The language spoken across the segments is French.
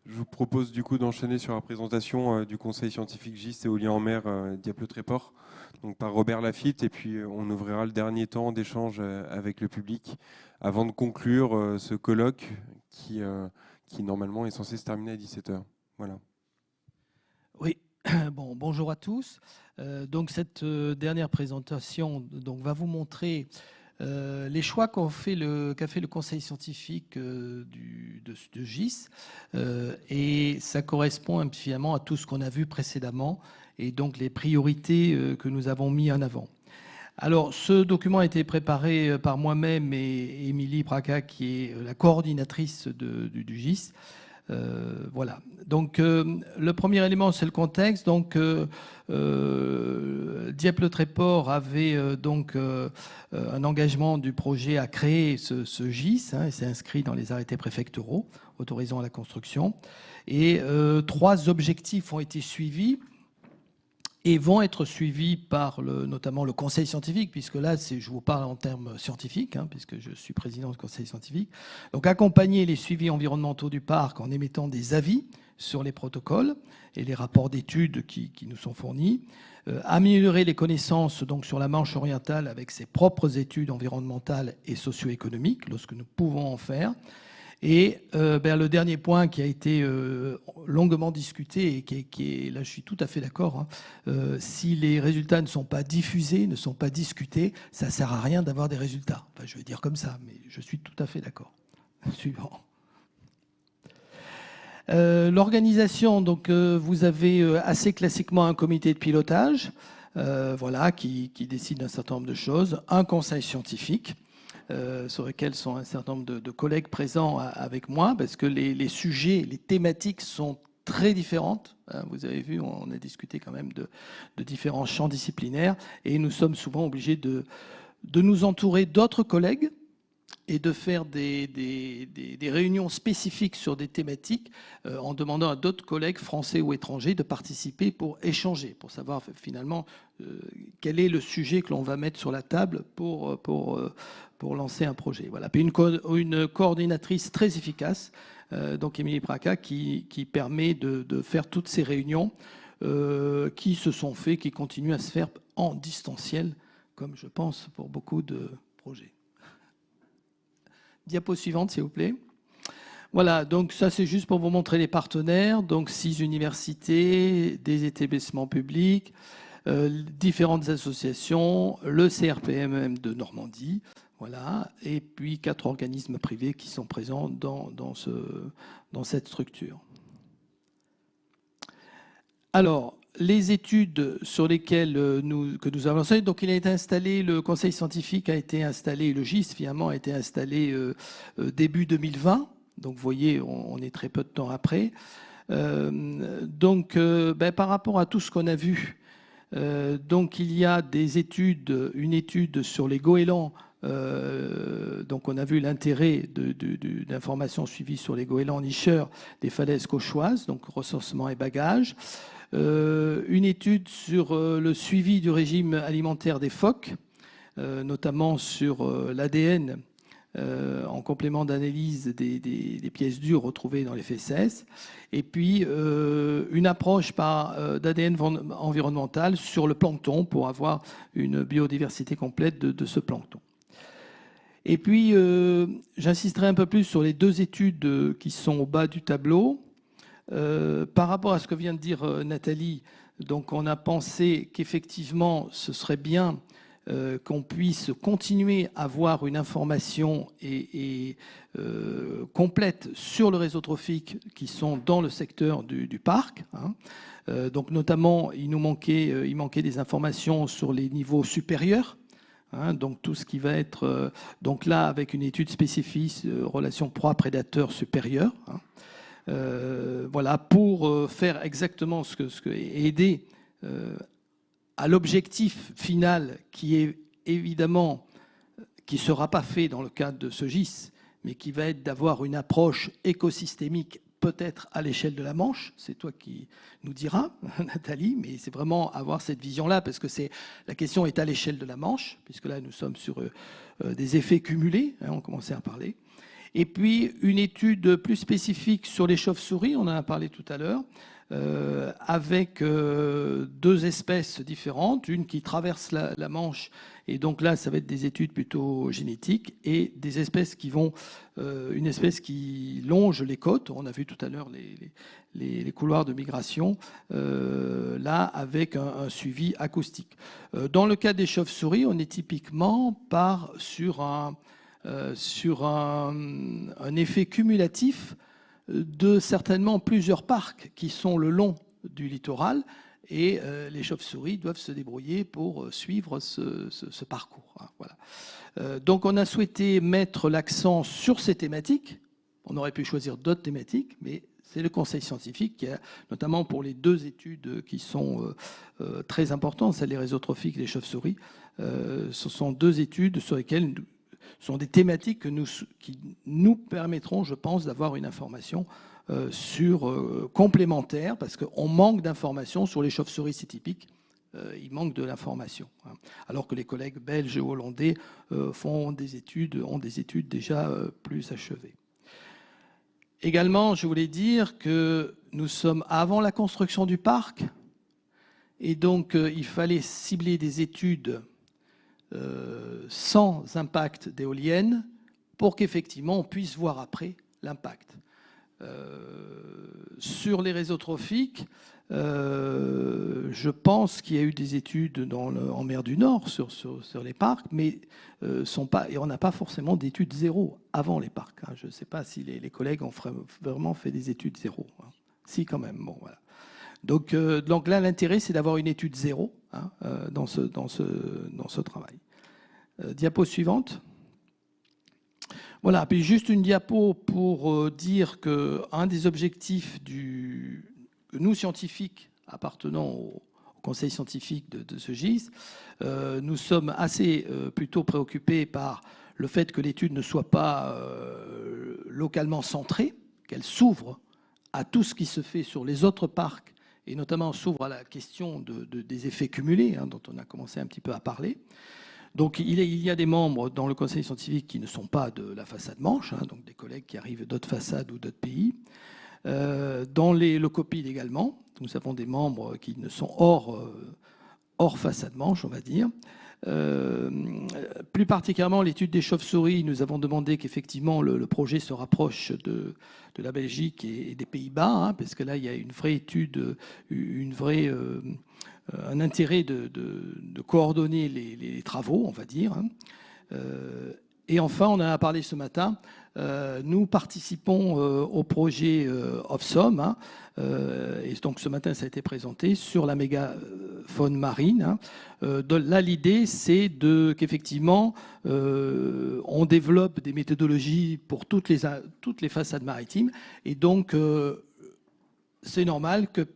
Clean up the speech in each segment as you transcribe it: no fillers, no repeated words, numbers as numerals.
Je vous propose du coup d'enchaîner sur la présentation du Conseil scientifique GIS éolien en mer Dieppe-le-Tréport, donc par Robert Lafitte, et puis on ouvrira le dernier temps d'échange avec le public avant de conclure ce colloque qui normalement est censé se terminer à 17h. Voilà. Oui, bon, bonjour à tous. Donc cette dernière présentation va vous montrer les choix qu'a fait le conseil scientifique de GIS. Et ça correspond finalement à tout ce qu'on a vu précédemment et donc les priorités que nous avons mis en avant. Alors, ce document a été préparé par moi-même et Émilie Braca, qui est la coordinatrice du GIS. Voilà. Donc, le premier élément, c'est le contexte. Donc, Dieppe-le-Tréport avait un engagement du projet à créer ce GIS, et c'est inscrit dans les arrêtés préfectoraux autorisant la construction. Et 3 objectifs ont été suivis et vont être suivis par notamment le conseil scientifique, puisque là, je vous parle en termes scientifiques, puisque je suis président du conseil scientifique. Donc, accompagner les suivis environnementaux du parc en émettant des avis sur les protocoles et les rapports d'études qui nous sont fournis. Améliorer les connaissances donc, sur la Manche orientale avec ses propres études environnementales et socio-économiques, lorsque nous pouvons en faire. Et le dernier point qui a été longuement discuté et qui est là, je suis tout à fait d'accord, si les résultats ne sont pas diffusés, ne sont pas discutés, ça ne sert à rien d'avoir des résultats. Enfin, je vais dire comme ça, mais je suis tout à fait d'accord. Suivant. L'organisation, donc vous avez assez classiquement un comité de pilotage, qui décide d'un certain nombre de choses, un conseil scientifique, sur lesquels sont un certain nombre de collègues présents avec moi, parce que les sujets, les thématiques sont très différentes. Vous avez vu, on a discuté quand même de différents champs disciplinaires, et nous sommes souvent obligés de nous entourer d'autres collègues et de faire des réunions spécifiques sur des thématiques en demandant à d'autres collègues français ou étrangers de participer pour échanger, pour savoir finalement quel est le sujet que l'on va mettre sur la table pour lancer un projet. Voilà. Puis une coordinatrice très efficace, donc Émilie Braca, qui permet de faire toutes ces réunions qui se sont faites, qui continuent à se faire en distanciel, comme je pense pour beaucoup de projets. Diapo suivante, s'il vous plaît. Voilà, donc ça c'est juste pour vous montrer les partenaires. Donc 6 universités, des établissements publics, différentes associations, le CRPMM de Normandie, voilà, et puis 4 organismes privés qui sont présents dans cette structure. Alors, les études sur lesquelles que nous avons lancées, donc il a été installé, le conseil scientifique a été installé, le GIS finalement a été installé début 2020, donc vous voyez, on est très peu de temps après. Par rapport à tout ce qu'on a vu, donc il y a des études, une étude sur les goélands. Donc on a vu l'intérêt d'informations suivies sur les goélands nicheurs des falaises cauchoises, donc ressourcement et bagages. Une étude sur le suivi du régime alimentaire des phoques, notamment sur l'ADN en complément d'analyse des pièces dures retrouvées dans les fesses. Et puis une approche d'ADN environnemental sur le plancton pour avoir une biodiversité complète de ce plancton. Et puis, j'insisterai un peu plus sur les 2 études qui sont au bas du tableau. Par rapport à ce que vient de dire Nathalie, donc on a pensé qu'effectivement, ce serait bien qu'on puisse continuer à avoir une information complète sur le réseau trophique qui sont dans le secteur du parc. Donc notamment, il manquait des informations sur les niveaux supérieurs. Donc tout ce qui va être donc là avec une étude spécifique relation proie-prédateur supérieure. Voilà, pour faire exactement et aider à l'objectif final qui est évidemment, qui ne sera pas fait dans le cadre de ce GIS, mais qui va être d'avoir une approche écosystémique peut-être à l'échelle de la Manche, c'est toi qui nous diras, Nathalie, mais c'est vraiment avoir cette vision-là, parce que la question est à l'échelle de la Manche, puisque là nous sommes sur des effets cumulés, on commençait à parler. Et puis une étude plus spécifique sur les chauves-souris, on en a parlé tout à l'heure, avec deux espèces différentes, une qui traverse la Manche, et donc là ça va être des études plutôt génétiques, et des espèces qui vont, une espèce qui longe les côtes, on a vu tout à l'heure les couloirs de migration, là avec un suivi acoustique. Dans le cas des chauves-souris, on est typiquement sur un effet cumulatif de certainement plusieurs parcs qui sont le long du littoral, et les chauves-souris doivent se débrouiller pour suivre ce parcours. Voilà. Donc on a souhaité mettre l'accent sur ces thématiques. On aurait pu choisir d'autres thématiques, mais c'est le conseil scientifique qui a, notamment pour les deux études qui sont très importantes, celle des réseaux trophiques et des chauves-souris, ce sont deux études sur lesquelles sont des thématiques qui nous permettront, je pense, d'avoir une information complémentaire, parce qu'on manque d'informations sur les chauves-souris, c'est typique. Il manque de l'information. Alors que les collègues belges et hollandais ont des études déjà plus achevées. Également, je voulais dire que nous sommes avant la construction du parc, et donc il fallait cibler des études sans impact d'éoliennes pour qu'effectivement on puisse voir après l'impact. Sur les réseaux trophiques, je pense qu'il y a eu des études en mer du Nord sur les parcs, mais et on n'a pas forcément d'études zéro avant les parcs. Je ne sais pas si les collègues ont vraiment fait des études zéro. Si, quand même. Bon, voilà. Donc là, l'intérêt, c'est d'avoir une étude zéro dans ce travail. Diapo suivante. Voilà, puis juste une diapo pour dire qu'un des objectifs que nous, scientifiques, appartenant au conseil scientifique de ce GIS, nous sommes assez plutôt préoccupés par le fait que l'étude ne soit pas localement centrée, qu'elle s'ouvre à tout ce qui se fait sur les autres parcs, et notamment s'ouvre à la question des effets cumulés, dont on a commencé un petit peu à parler. Donc il y a des membres dans le conseil scientifique qui ne sont pas de la façade Manche, donc des collègues qui arrivent d'autres façades ou d'autres pays. Dans les Locopide également, nous avons des membres qui ne sont hors façade Manche, on va dire. Plus particulièrement l'étude des chauves-souris, nous avons demandé qu'effectivement le projet se rapproche de la Belgique et des Pays-Bas, parce que là il y a une vraie étude, un intérêt de coordonner les travaux, on va dire. Et enfin, on en a parlé ce matin, nous participons au projet OFSOM, et donc ce matin ça a été présenté sur la mégafaune marine. Là, l'idée, c'est qu'effectivement, on développe des méthodologies pour toutes les façades maritimes, et donc c'est normal que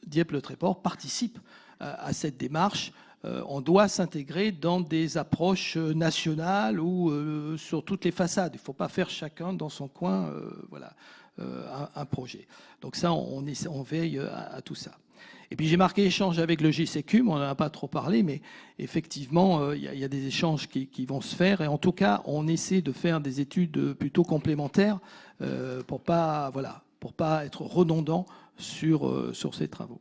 Dieppe-le-Tréport participe à cette démarche. On doit s'intégrer dans des approches nationales ou sur toutes les façades. Il ne faut pas faire chacun dans son coin un projet. Donc ça, on veille à tout ça. Et puis j'ai marqué échange avec le GCQ, on n'en a pas trop parlé, mais effectivement, il y a des échanges qui vont se faire. Et en tout cas, on essaie de faire des études plutôt complémentaires pour pas être redondant sur ces travaux.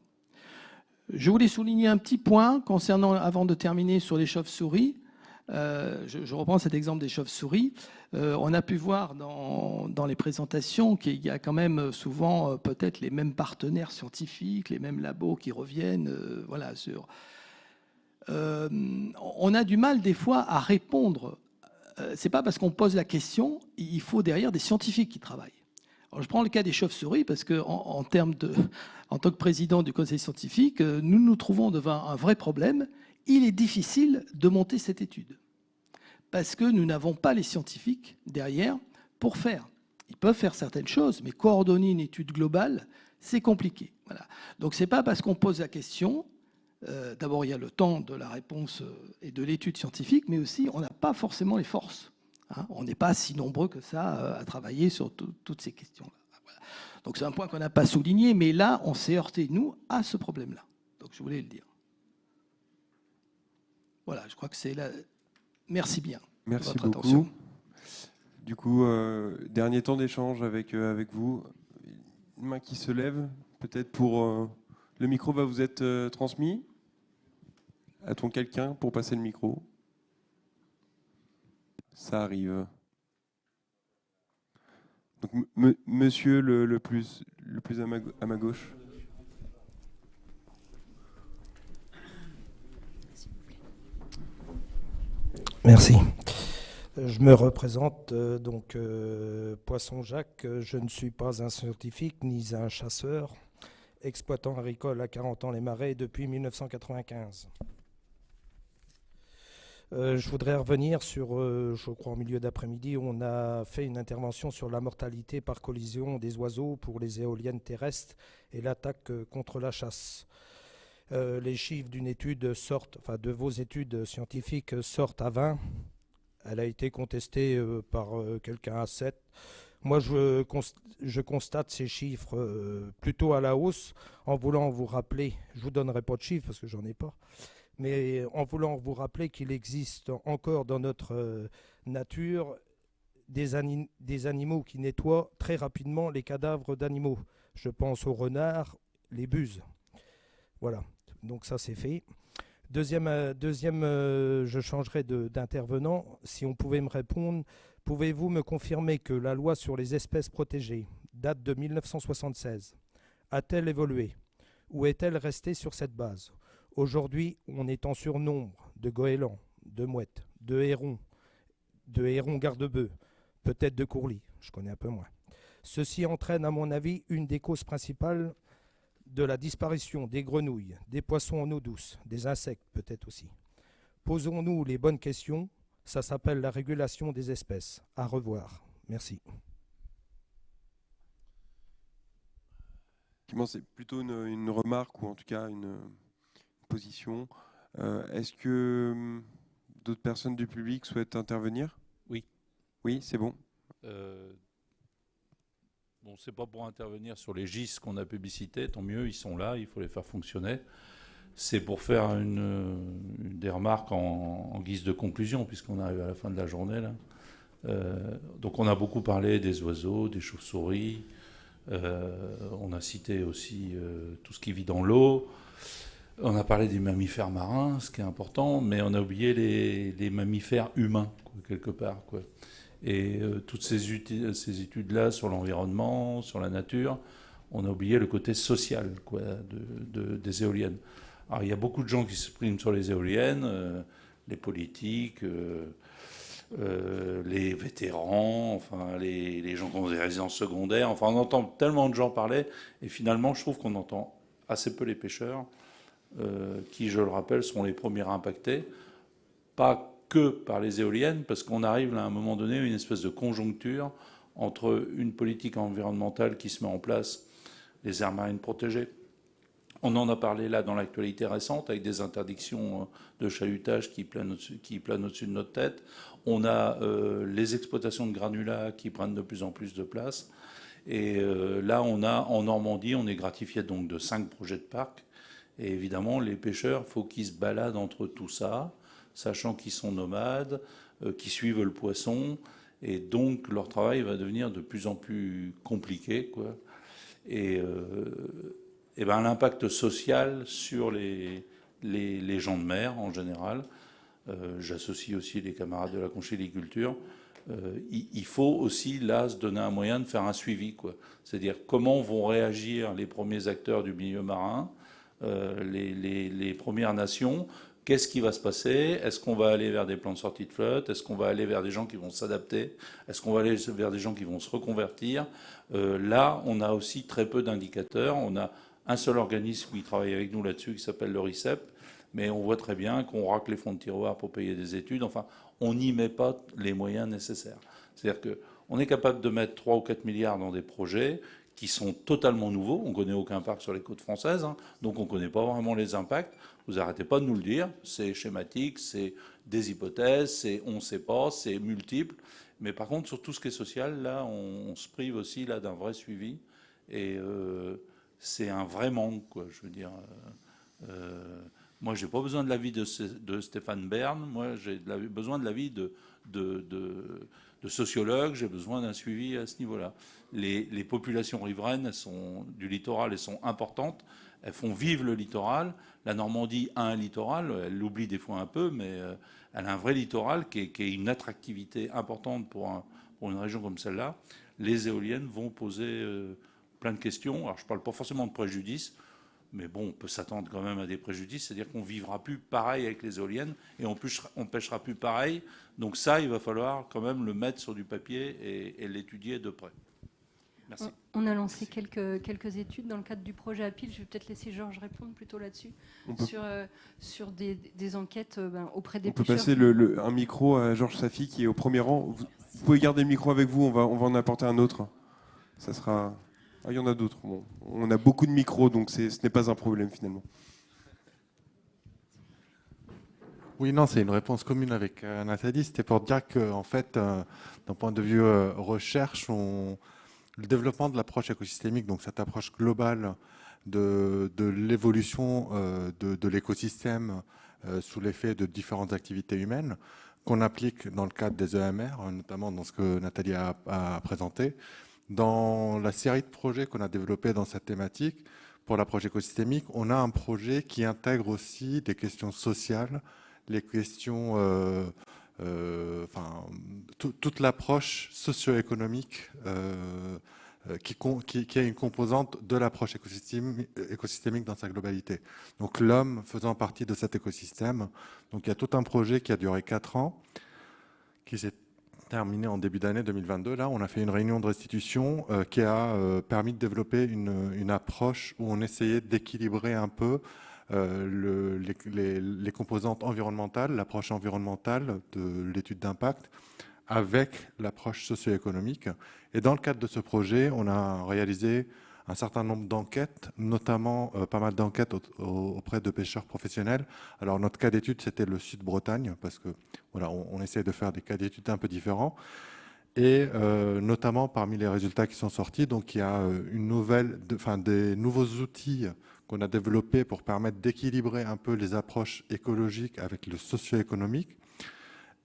Je voulais souligner un petit point concernant, avant de terminer, sur les chauves-souris. Je reprends cet exemple des chauves-souris. On a pu voir dans les présentations qu'il y a quand même souvent peut-être les mêmes partenaires scientifiques, les mêmes labos qui reviennent. On a du mal des fois à répondre. C'est pas parce qu'on pose la question, il faut derrière des scientifiques qui travaillent. Alors, je prends le cas des chauves-souris parce que en tant que président du conseil scientifique, nous nous trouvons devant un vrai problème. Il est difficile de monter cette étude parce que nous n'avons pas les scientifiques derrière pour faire. Ils peuvent faire certaines choses, mais coordonner une étude globale, c'est compliqué. Voilà. Donc c'est pas parce qu'on pose la question. D'abord, il y a le temps de la réponse et de l'étude scientifique, mais aussi on n'a pas forcément les forces. On n'est pas si nombreux que ça à travailler sur toutes ces questions-là. Voilà. Donc c'est un point qu'on n'a pas souligné, mais là, on s'est heurté, nous, à ce problème-là. Donc je voulais le dire. Voilà, je crois que c'est là. Merci bien. Merci de votre beaucoup. attention. Du coup, dernier temps d'échange avec vous. Une main qui se lève, peut-être pour... le micro va vous être transmis. A-t-on quelqu'un pour passer le micro? Ça arrive. Donc, monsieur le plus à ma gauche. Merci. Je me représente Poisson Jacques. Je ne suis pas un scientifique ni un chasseur, exploitant agricole à 40 ans les Marais depuis 1995. Je voudrais revenir sur, je crois en milieu d'après-midi, on a fait une intervention sur la mortalité par collision des oiseaux pour les éoliennes terrestres et l'attaque contre la chasse. Les chiffres d'une étude sortent, enfin de vos études scientifiques sortent à 20. Elle a été contestée par quelqu'un à 7. Moi, je constate ces chiffres plutôt à la hausse en voulant vous rappeler, je ne vous donnerai pas de chiffres parce que j'en ai pas, mais en voulant vous rappeler qu'il existe encore dans notre nature des animaux qui nettoient très rapidement les cadavres d'animaux. Je pense aux renards, les buses. Voilà, donc ça c'est fait. Deuxième, je changerai d'intervenant. Si on pouvait me répondre, pouvez-vous me confirmer que la loi sur les espèces protégées date de 1976 ? A-t-elle évolué ? Ou est-elle restée sur cette base ? Aujourd'hui, on est en surnombre de goélands, de mouettes, de hérons garde-bœufs, peut-être de courlis, je connais un peu moins. Ceci entraîne, à mon avis, une des causes principales de la disparition des grenouilles, des poissons en eau douce, des insectes peut-être aussi. Posons-nous les bonnes questions, ça s'appelle la régulation des espèces. À revoir. Merci. C'est plutôt une remarque ou en tout cas une position. Est-ce que d'autres personnes du public souhaitent intervenir? Oui. Oui, c'est bon. Bon, c'est pas pour intervenir sur les GIS qu'on a publicités, tant mieux, ils sont là, il faut les faire fonctionner. C'est pour faire des remarques en guise de conclusion, puisqu'on arrive à la fin de la journée, là. Donc on a beaucoup parlé des oiseaux, des chauves-souris, on a cité aussi tout ce qui vit dans l'eau, on a parlé des mammifères marins, ce qui est important, mais on a oublié les mammifères humains, quoi, quelque part, quoi. Et toutes ces études-là sur l'environnement, sur la nature, on a oublié le côté social, quoi, des éoliennes. Alors il y a beaucoup de gens qui s'expriment sur les éoliennes, les politiques, les vétérans, enfin les gens qui ont des résidences secondaires. Enfin, on entend tellement de gens parler, et finalement, je trouve qu'on entend assez peu les pêcheurs, qui, je le rappelle, sont les premiers impactés. Pas que par les éoliennes, parce qu'on arrive à un moment donné à une espèce de conjoncture entre une politique environnementale qui se met en place, les aires marines protégées. On en a parlé là dans l'actualité récente avec des interdictions de chalutage qui planent au-dessus de notre tête. On a les exploitations de granulats qui prennent de plus en plus de place. Et là, on a en Normandie, on est gratifié donc de 5 projets de parc. Et évidemment, les pêcheurs, il faut qu'ils se baladent entre tout ça, sachant qu'ils sont nomades, qu'ils suivent le poisson, et donc leur travail va devenir de plus en plus compliqué, quoi. Et ben, l'impact social sur les gens de mer en général, j'associe aussi les camarades de la conchyliculture, il faut aussi là se donner un moyen de faire un suivi, quoi. C'est-à-dire comment vont réagir les premiers acteurs du milieu marin, les Premières Nations. Qu'est-ce qui va se passer? Est-ce qu'on va aller vers des plans de sortie de flotte? Est-ce qu'on va aller vers des gens qui vont s'adapter? Est-ce qu'on va aller vers des gens qui vont se reconvertir? Là, on a aussi très peu d'indicateurs. On a un seul organisme qui travaille avec nous là-dessus, qui s'appelle le RICEP, mais on voit très bien qu'on racle les fonds de tiroir pour payer des études. Enfin, on n'y met pas les moyens nécessaires. C'est-à-dire qu'on est capable de mettre 3 ou 4 milliards dans des projets qui sont totalement nouveaux. On ne connaît aucun parc sur les côtes françaises, hein, donc on ne connaît pas vraiment les impacts. Vous n'arrêtez pas de nous le dire, c'est schématique, c'est des hypothèses, c'est on ne sait pas, c'est multiple. Mais par contre, sur tout ce qui est social, là, on se prive aussi là d'un vrai suivi. Et c'est un vrai manque, quoi. Je veux dire, moi, j'ai pas besoin de l'avis de Stéphane Bern. Moi, j'ai besoin de l'avis sociologues, j'ai besoin d'un suivi à ce niveau-là. Les populations riveraines du littoral, elles sont importantes, elles font vivre le littoral. La Normandie a un littoral, elle l'oublie des fois un peu, mais elle a un vrai littoral qui est une attractivité importante pour une région comme celle-là. Les éoliennes vont poser plein de questions. Alors je ne parle pas forcément de préjudice, mais bon, on peut s'attendre quand même à des préjudices, c'est-à-dire qu'on ne vivra plus pareil avec les éoliennes et on ne pêchera plus pareil. Donc ça, il va falloir quand même le mettre sur du papier et l'étudier de près. Merci. On a lancé quelques études dans le cadre du projet APIL. Je vais peut-être laisser Georges répondre plutôt là-dessus, sur des enquêtes auprès des pêcheurs. On peut passer un micro à Georges Safi qui est au premier rang. Vous pouvez garder le micro avec vous, on va en apporter un autre. Ça sera... Ah, il y en a d'autres. Bon, on a beaucoup de micros, donc ce n'est pas un problème finalement. Oui, non, c'est une réponse commune avec Nathalie. C'était pour dire qu'en fait, d'un point de vue recherche, le développement de l'approche écosystémique, donc cette approche globale de l'évolution de l'écosystème sous l'effet de différentes activités humaines, qu'on applique dans le cadre des EMR, notamment dans ce que Nathalie a présenté. Dans la série de projets qu'on a développés dans cette thématique, pour l'approche écosystémique, on a un projet qui intègre aussi des questions sociales, les questions, toute l'approche socio-économique qui a une composante de l'approche écosystémique dans sa globalité. Donc l'homme faisant partie de cet écosystème. Donc il y a tout un projet qui a duré 4 ans, qui s'est terminé en début d'année 2022. Là, on a fait une réunion de restitution qui a permis de développer une approche où on essayait d'équilibrer un peu les composantes environnementales, l'approche environnementale de l'étude d'impact avec l'approche socio-économique. Et dans le cadre de ce projet, on a réalisé un certain nombre d'enquêtes, notamment pas mal d'enquêtes auprès de pêcheurs professionnels. Alors notre cas d'étude, c'était le Sud-Bretagne, parce que voilà, on essaie de faire des cas d'études un peu différents. Et notamment parmi les résultats qui sont sortis, donc il y a des nouveaux outils qu'on a développés pour permettre d'équilibrer un peu les approches écologiques avec le socio-économique.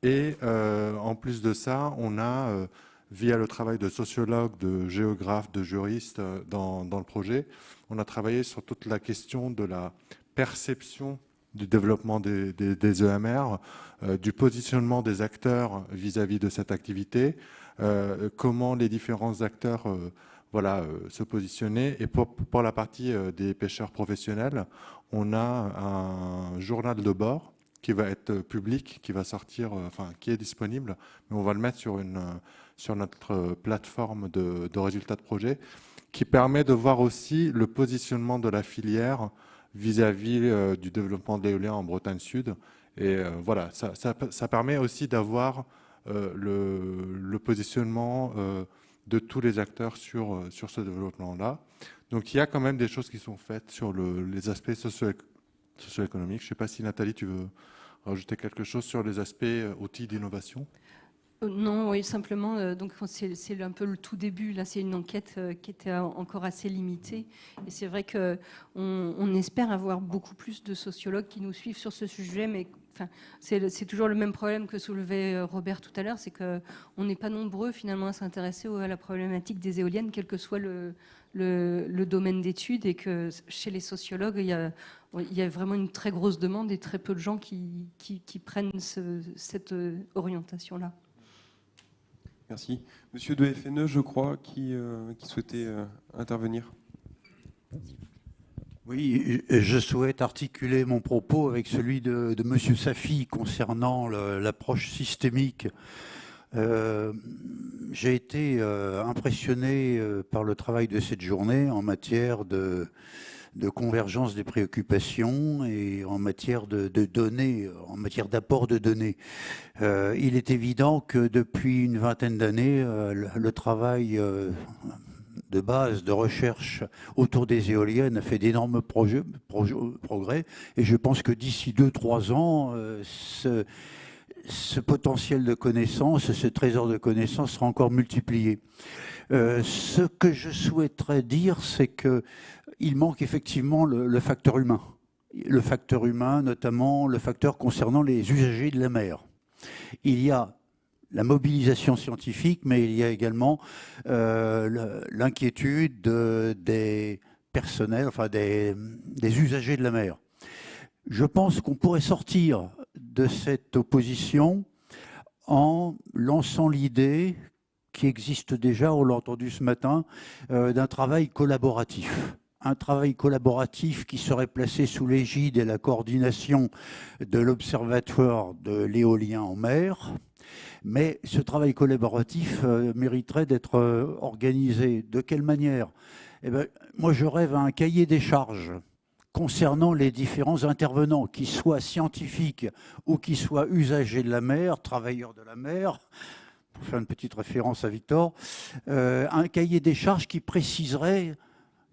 Et en plus de ça, on a, via le travail de sociologues, de géographes, de juristes dans le projet, on a travaillé sur toute la question de la perception du développement des EMR, du positionnement des acteurs vis-à-vis de cette activité, comment les différents acteurs se positionner. Et pour la partie des pêcheurs professionnels, on a un journal de bord qui va être public, qui va sortir, qui est disponible, mais on va le mettre sur notre plateforme de résultats de projet, qui permet de voir aussi le positionnement de la filière vis-à-vis du développement de l'éolien en Bretagne Sud. Et voilà, ça permet aussi d'avoir le positionnement de tous les acteurs sur ce développement-là. Donc il y a quand même des choses qui sont faites sur les aspects socio-économiques. Je ne sais pas si Nathalie, tu veux rajouter quelque chose sur les aspects outils d'innovation ? Non, oui, simplement, donc c'est un peu le tout début. Là, c'est une enquête qui était encore assez limitée. Et c'est vrai qu'on espère avoir beaucoup plus de sociologues qui nous suivent sur ce sujet, mais c'est toujours le même problème que soulevait Robert tout à l'heure, c'est qu'on n'est pas nombreux finalement à s'intéresser à la problématique des éoliennes, quel que soit le domaine d'études, et que chez les sociologues, il y a vraiment une très grosse demande et très peu de gens qui prennent cette orientation-là. Merci. Monsieur de FNE, je crois, qui souhaitait intervenir. Oui, je souhaite articuler mon propos avec celui de Monsieur Safi concernant l'approche systémique. J'ai été impressionné par le travail de cette journée en matière de convergence des préoccupations et en matière de données, en matière d'apport de données. Il est évident que depuis une vingtaine d'années, le travail de base, de recherche autour des éoliennes a fait d'énormes progrès. Et je pense que d'ici 2-3 ans, ce potentiel de connaissances, ce trésor de connaissances sera encore multiplié. Ce que je souhaiterais dire, c'est qu'il manque effectivement le facteur humain. Le facteur humain, notamment le facteur concernant les usagers de la mer. Il y a la mobilisation scientifique, mais il y a également l'inquiétude des personnels, enfin des usagers de la mer. Je pense qu'on pourrait sortir de cette opposition en lançant l'idée qui existe déjà, on l'a entendu ce matin, d'un travail collaboratif. Un travail collaboratif qui serait placé sous l'égide et la coordination de l'Observatoire de l'éolien en mer. Mais ce travail collaboratif mériterait d'être organisé. De quelle manière? Eh bien, moi, je rêve à un cahier des charges concernant les différents intervenants, qu'ils soient scientifiques ou qu'ils soient usagers de la mer, travailleurs de la mer, pour faire une petite référence à Victor, un cahier des charges qui préciserait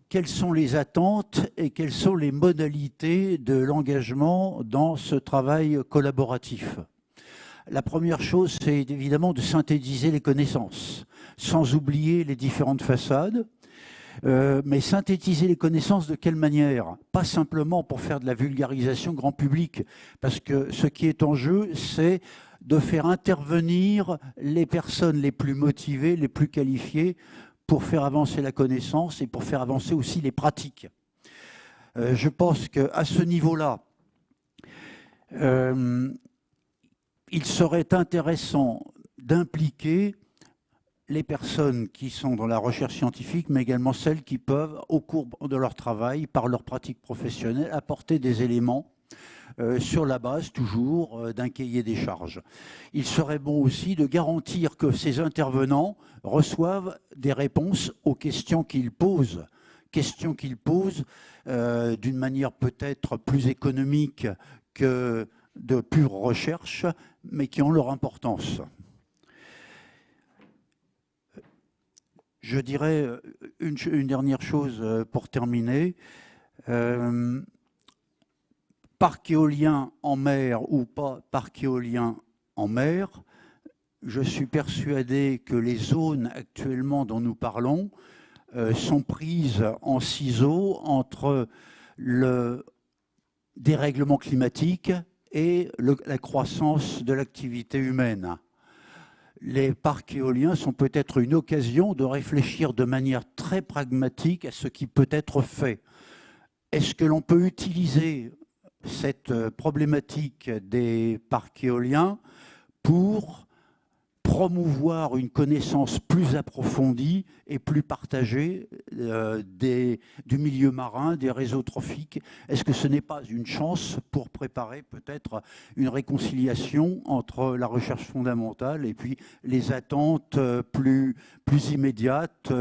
quelles sont les attentes et quelles sont les modalités de l'engagement dans ce travail collaboratif. La première chose, c'est évidemment de synthétiser les connaissances, sans oublier les différentes façades. Mais synthétiser les connaissances de quelle manière? Pas simplement pour faire de la vulgarisation grand public, parce que ce qui est en jeu, c'est de faire intervenir les personnes les plus motivées, les plus qualifiées, pour faire avancer la connaissance et pour faire avancer aussi les pratiques. Je pense qu'à ce niveau-là, il serait intéressant d'impliquer les personnes qui sont dans la recherche scientifique, mais également celles qui peuvent, au cours de leur travail, par leur pratique professionnelle, apporter des éléments sur la base, toujours, d'un cahier des charges. Il serait bon aussi de garantir que ces intervenants reçoivent des réponses aux questions qu'ils posent d'une manière peut-être plus économique que de pure recherche, mais qui ont leur importance. Je dirais une dernière chose pour terminer. Parc éolien en mer ou pas parc éolien en mer, je suis persuadé que les zones actuellement dont nous parlons sont prises en ciseaux entre le dérèglement climatique et la croissance de l'activité humaine. Les parcs éoliens sont peut-être une occasion de réfléchir de manière très pragmatique à ce qui peut être fait. Est-ce que l'on peut utiliser cette problématique des parcs éoliens pour promouvoir une connaissance plus approfondie et plus partagée du milieu marin, des réseaux trophiques? Est-ce que ce n'est pas une chance pour préparer peut-être une réconciliation entre la recherche fondamentale et puis les attentes plus immédiates,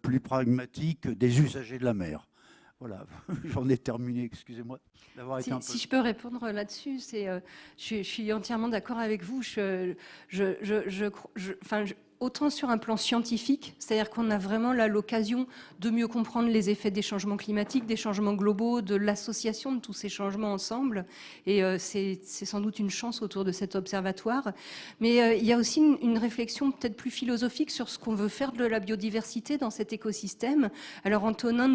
plus pragmatiques des usagers de la mer? Voilà, j'en ai terminé, excusez-moi d'avoir été un peu... Si je peux répondre là-dessus, je suis entièrement d'accord avec vous. Autant sur un plan scientifique, c'est-à-dire qu'on a vraiment là l'occasion de mieux comprendre les effets des changements climatiques, des changements globaux, de l'association de tous ces changements ensemble. Et c'est sans doute une chance autour de cet observatoire. Mais il y a aussi une réflexion peut-être plus philosophique sur ce qu'on veut faire de la biodiversité dans cet écosystème. Alors Antonin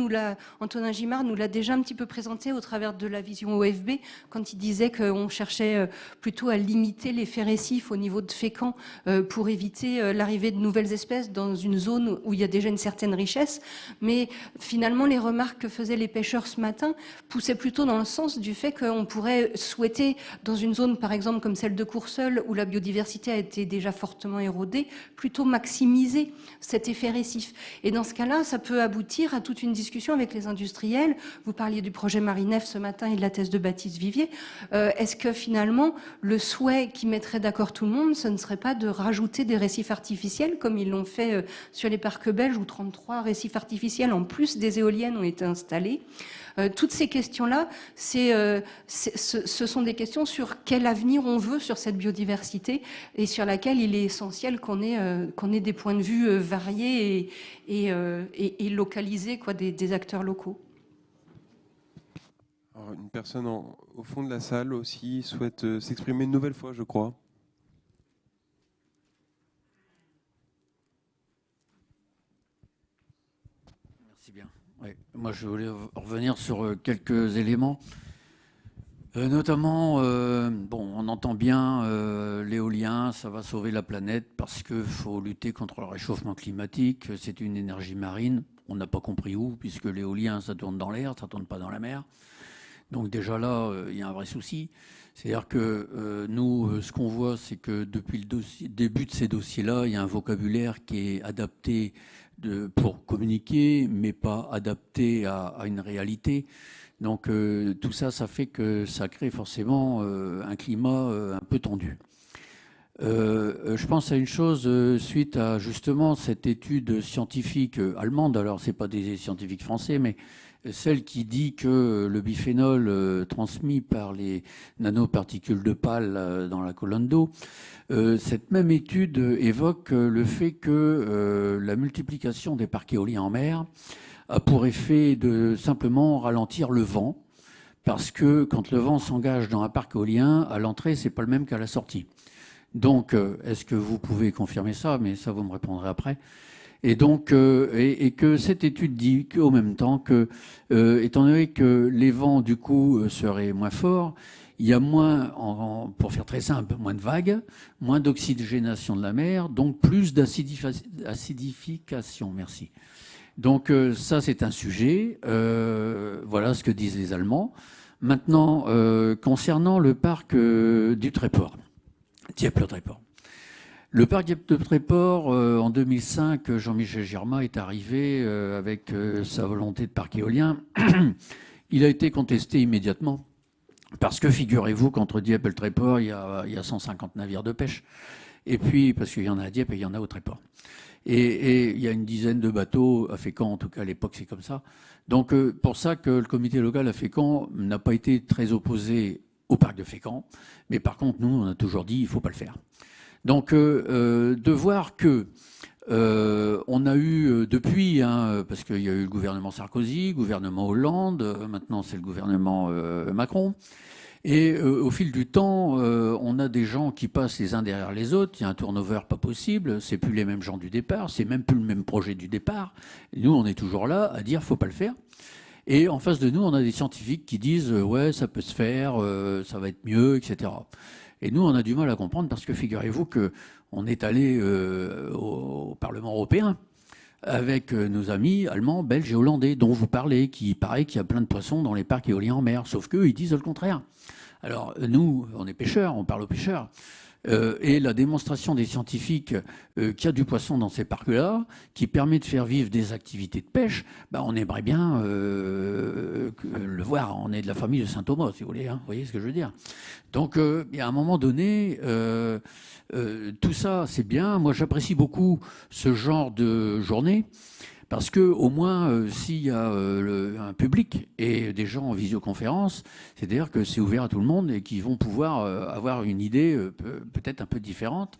Gimard nous l'a déjà un petit peu présenté au travers de la vision OFB, quand il disait qu'on cherchait plutôt à limiter l'effet récif au niveau de Fécamp pour éviter l'arrivée de nouvelles espèces dans une zone où il y a déjà une certaine richesse. Mais finalement, les remarques que faisaient les pêcheurs ce matin poussaient plutôt dans le sens du fait qu'on pourrait souhaiter, dans une zone par exemple comme celle de Courseulles, où la biodiversité a été déjà fortement érodée, plutôt maximiser cet effet récif. Et dans ce cas-là, ça peut aboutir à toute une discussion avec les industriels. Vous parliez du projet Marinef ce matin et de la thèse de Baptiste Vivier. Est-ce que finalement, le souhait qui mettrait d'accord tout le monde, ce ne serait pas de rajouter des récifs artificiels, comme ils l'ont fait sur les parcs belges, où 33 récifs artificiels, en plus des éoliennes, ont été installés. Toutes ces questions-là, ce sont des questions sur quel avenir on veut sur cette biodiversité et sur laquelle il est essentiel qu'on ait des points de vue variés et localisés, quoi, des acteurs locaux. Alors, une personne au fond de la salle aussi souhaite s'exprimer une nouvelle fois, je crois. Bien. Oui. Moi, je voulais revenir sur quelques éléments. Notamment, bon, on entend bien l'éolien, ça va sauver la planète parce qu'il faut lutter contre le réchauffement climatique, c'est une énergie marine. On n'a pas compris où, puisque l'éolien, ça tourne dans l'air, ça ne tourne pas dans la mer. Donc déjà là, il y a un vrai souci. C'est-à-dire que nous, ce qu'on voit, c'est que depuis le début de ces dossiers-là, il y a un vocabulaire qui est adapté pour communiquer, mais pas adapté à une réalité. Donc tout ça, ça fait que ça crée forcément un climat un peu tendu. Je pense à une chose suite à justement cette étude scientifique allemande. Alors c'est pas des scientifiques français, mais celle qui dit que le biphénol transmis par les nanoparticules de pale dans la colonne d'eau, cette même étude évoque le fait que la multiplication des parcs éoliens en mer a pour effet de simplement ralentir le vent, parce que quand le vent s'engage dans un parc éolien, à l'entrée, c'est pas le même qu'à la sortie. Donc, est-ce que vous pouvez confirmer ça? Mais ça, vous me répondrez après. Et donc, et que cette étude dit qu'au même temps que, étant donné que les vents, du coup, seraient moins forts, il y a moins, pour faire très simple, moins de vagues, moins d'oxygénation de la mer, donc plus d'acidification. Merci. Donc ça, c'est un sujet. Voilà ce que disent les Allemands. Maintenant, concernant le parc du Tréport, Dieppe-le-Tréport. Le parc Dieppe-le-Tréport, en 2005, Jean-Michel Girma est arrivé avec sa volonté de parc éolien. Il a été contesté immédiatement parce que, figurez-vous, qu'entre Dieppe et le Tréport, il y a 150 navires de pêche. Et puis, parce qu'il y en a à Dieppe et il y en a au Tréport. Et il y a une dizaine de bateaux à Fécamp, en tout cas à l'époque c'est comme ça. Donc pour ça que le comité local à Fécamp n'a pas été très opposé au parc de Fécamp, mais par contre nous on a toujours dit il ne faut pas le faire. Donc de voir que on a eu depuis, parce qu'il y a eu le gouvernement Sarkozy, le gouvernement Hollande, maintenant c'est le gouvernement Macron. Et au fil du temps, on a des gens qui passent les uns derrière les autres. Il y a un turnover pas possible. C'est plus les mêmes gens du départ. C'est même plus le même projet du départ. Et nous, on est toujours là à dire faut pas le faire. Et en face de nous, on a des scientifiques qui disent ouais, ça peut se faire, ça va être mieux, etc. Et nous, on a du mal à comprendre parce que figurez-vous que on est allé au Parlement européen avec nos amis allemands, belges et hollandais, dont vous parlez, qui paraît qu'il y a plein de poissons dans les parcs éoliens en mer. Sauf qu'eux, ils disent le contraire. Alors, nous, on est pêcheurs, on parle aux pêcheurs. Et la démonstration des scientifiques qu'il y a du poisson dans ces parcs-là, qui permet de faire vivre des activités de pêche, bah, on aimerait bien le voir. On est de la famille de Saint-Thomas, si vous voulez. Hein, vous voyez ce que je veux dire? Donc, il y a un moment donné... tout ça, c'est bien. Moi, j'apprécie beaucoup ce genre de journée parce que, au moins, s'il y a un public et des gens en visioconférence, c'est-à-dire que c'est ouvert à tout le monde et qu'ils vont pouvoir avoir une idée peut-être un peu différente.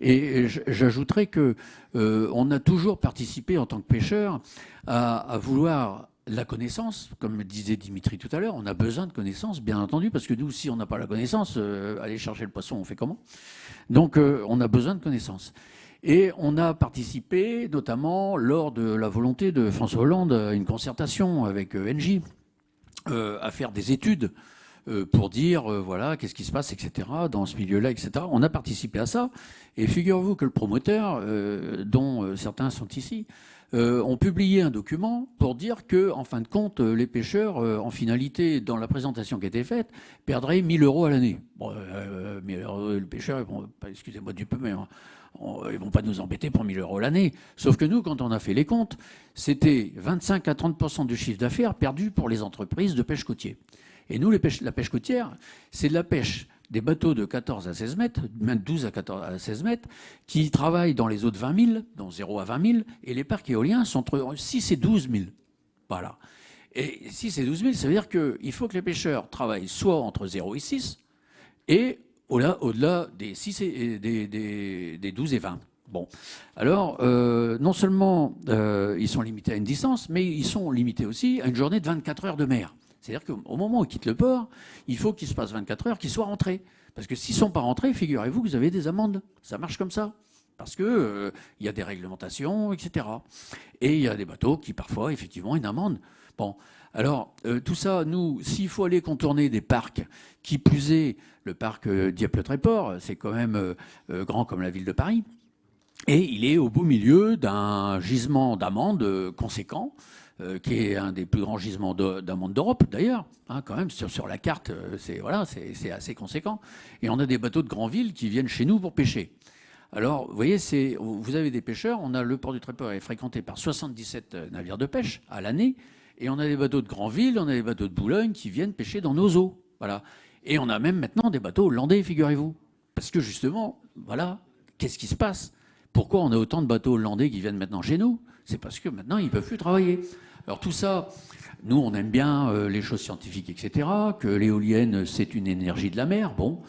Et j'ajouterais que on a toujours participé en tant que pêcheur à vouloir la connaissance, comme disait Dimitri tout à l'heure. On a besoin de connaissances, bien entendu, parce que nous, si on n'a pas la connaissance, aller chercher le poisson, on fait comment? Donc, on a besoin de connaissances. Et on a participé, notamment lors de la volonté de François Hollande, à une concertation avec Engie, à faire des études pour dire, voilà, qu'est-ce qui se passe, etc., dans ce milieu-là, etc. On a participé à ça. Et figurez-vous que le promoteur, dont certains sont ici, ont publié un document pour dire que, en fin de compte, les pêcheurs, en finalité, dans la présentation qui a été faite, perdraient 1 000 € à l'année. Bon, 1 000 €, le pêcheur, excusez-moi du peu, mais ils vont pas nous embêter pour 1 000 € l'année. Sauf que nous, quand on a fait les comptes, c'était 25 à 30% du chiffre d'affaires perdu pour les entreprises de pêche côtière. Et nous, la pêche côtière, c'est de la pêche des bateaux de 14 à 16 mètres, même 12 à 16 mètres, qui travaillent dans les eaux de 20 000, dans 0 à 20 000, et les parcs éoliens sont entre 6 et 12 000. Voilà. Et 6 et 12 000, ça veut dire qu'il faut que les pêcheurs travaillent soit entre 0 et 6, et au-delà des 6 et des 12 et 20. Bon. Alors, non seulement ils sont limités à une distance, mais ils sont limités aussi à une journée de 24 heures de mer. C'est-à-dire qu'au moment où ils quittent le port, il faut qu'il se passe 24 heures, qu'ils soient rentrés. Parce que s'ils ne sont pas rentrés, figurez-vous que vous avez des amendes. Ça marche comme ça. Parce qu'il y a des réglementations, etc. Et il y a des bateaux qui, parfois, effectivement, une amende. Bon. Alors, tout ça, nous, s'il faut aller contourner des parcs, qui plus est, le parc Dieppe-le-Tréport, c'est quand même grand comme la ville de Paris, et il est au beau milieu d'un gisement d'amandes conséquent, qui est un des plus grands gisements d'amandes d'Europe, d'ailleurs. Hein, quand même, sur la carte, c'est assez conséquent. Et on a des bateaux de Granville qui viennent chez nous pour pêcher. Alors, vous voyez, vous avez des pêcheurs. On a le port du Tréport est fréquenté par 77 navires de pêche à l'année. Et on a des bateaux de Granville, on a des bateaux de Boulogne qui viennent pêcher dans nos eaux. Voilà. Et on a même maintenant des bateaux hollandais, figurez-vous. Parce que justement, voilà, qu'est-ce qui se passe? Pourquoi on a autant de bateaux hollandais qui viennent maintenant chez nous? C'est parce que maintenant, ils ne peuvent plus travailler. Alors tout ça, nous, on aime bien les choses scientifiques, etc., que l'éolienne, c'est une énergie de la mer, bon,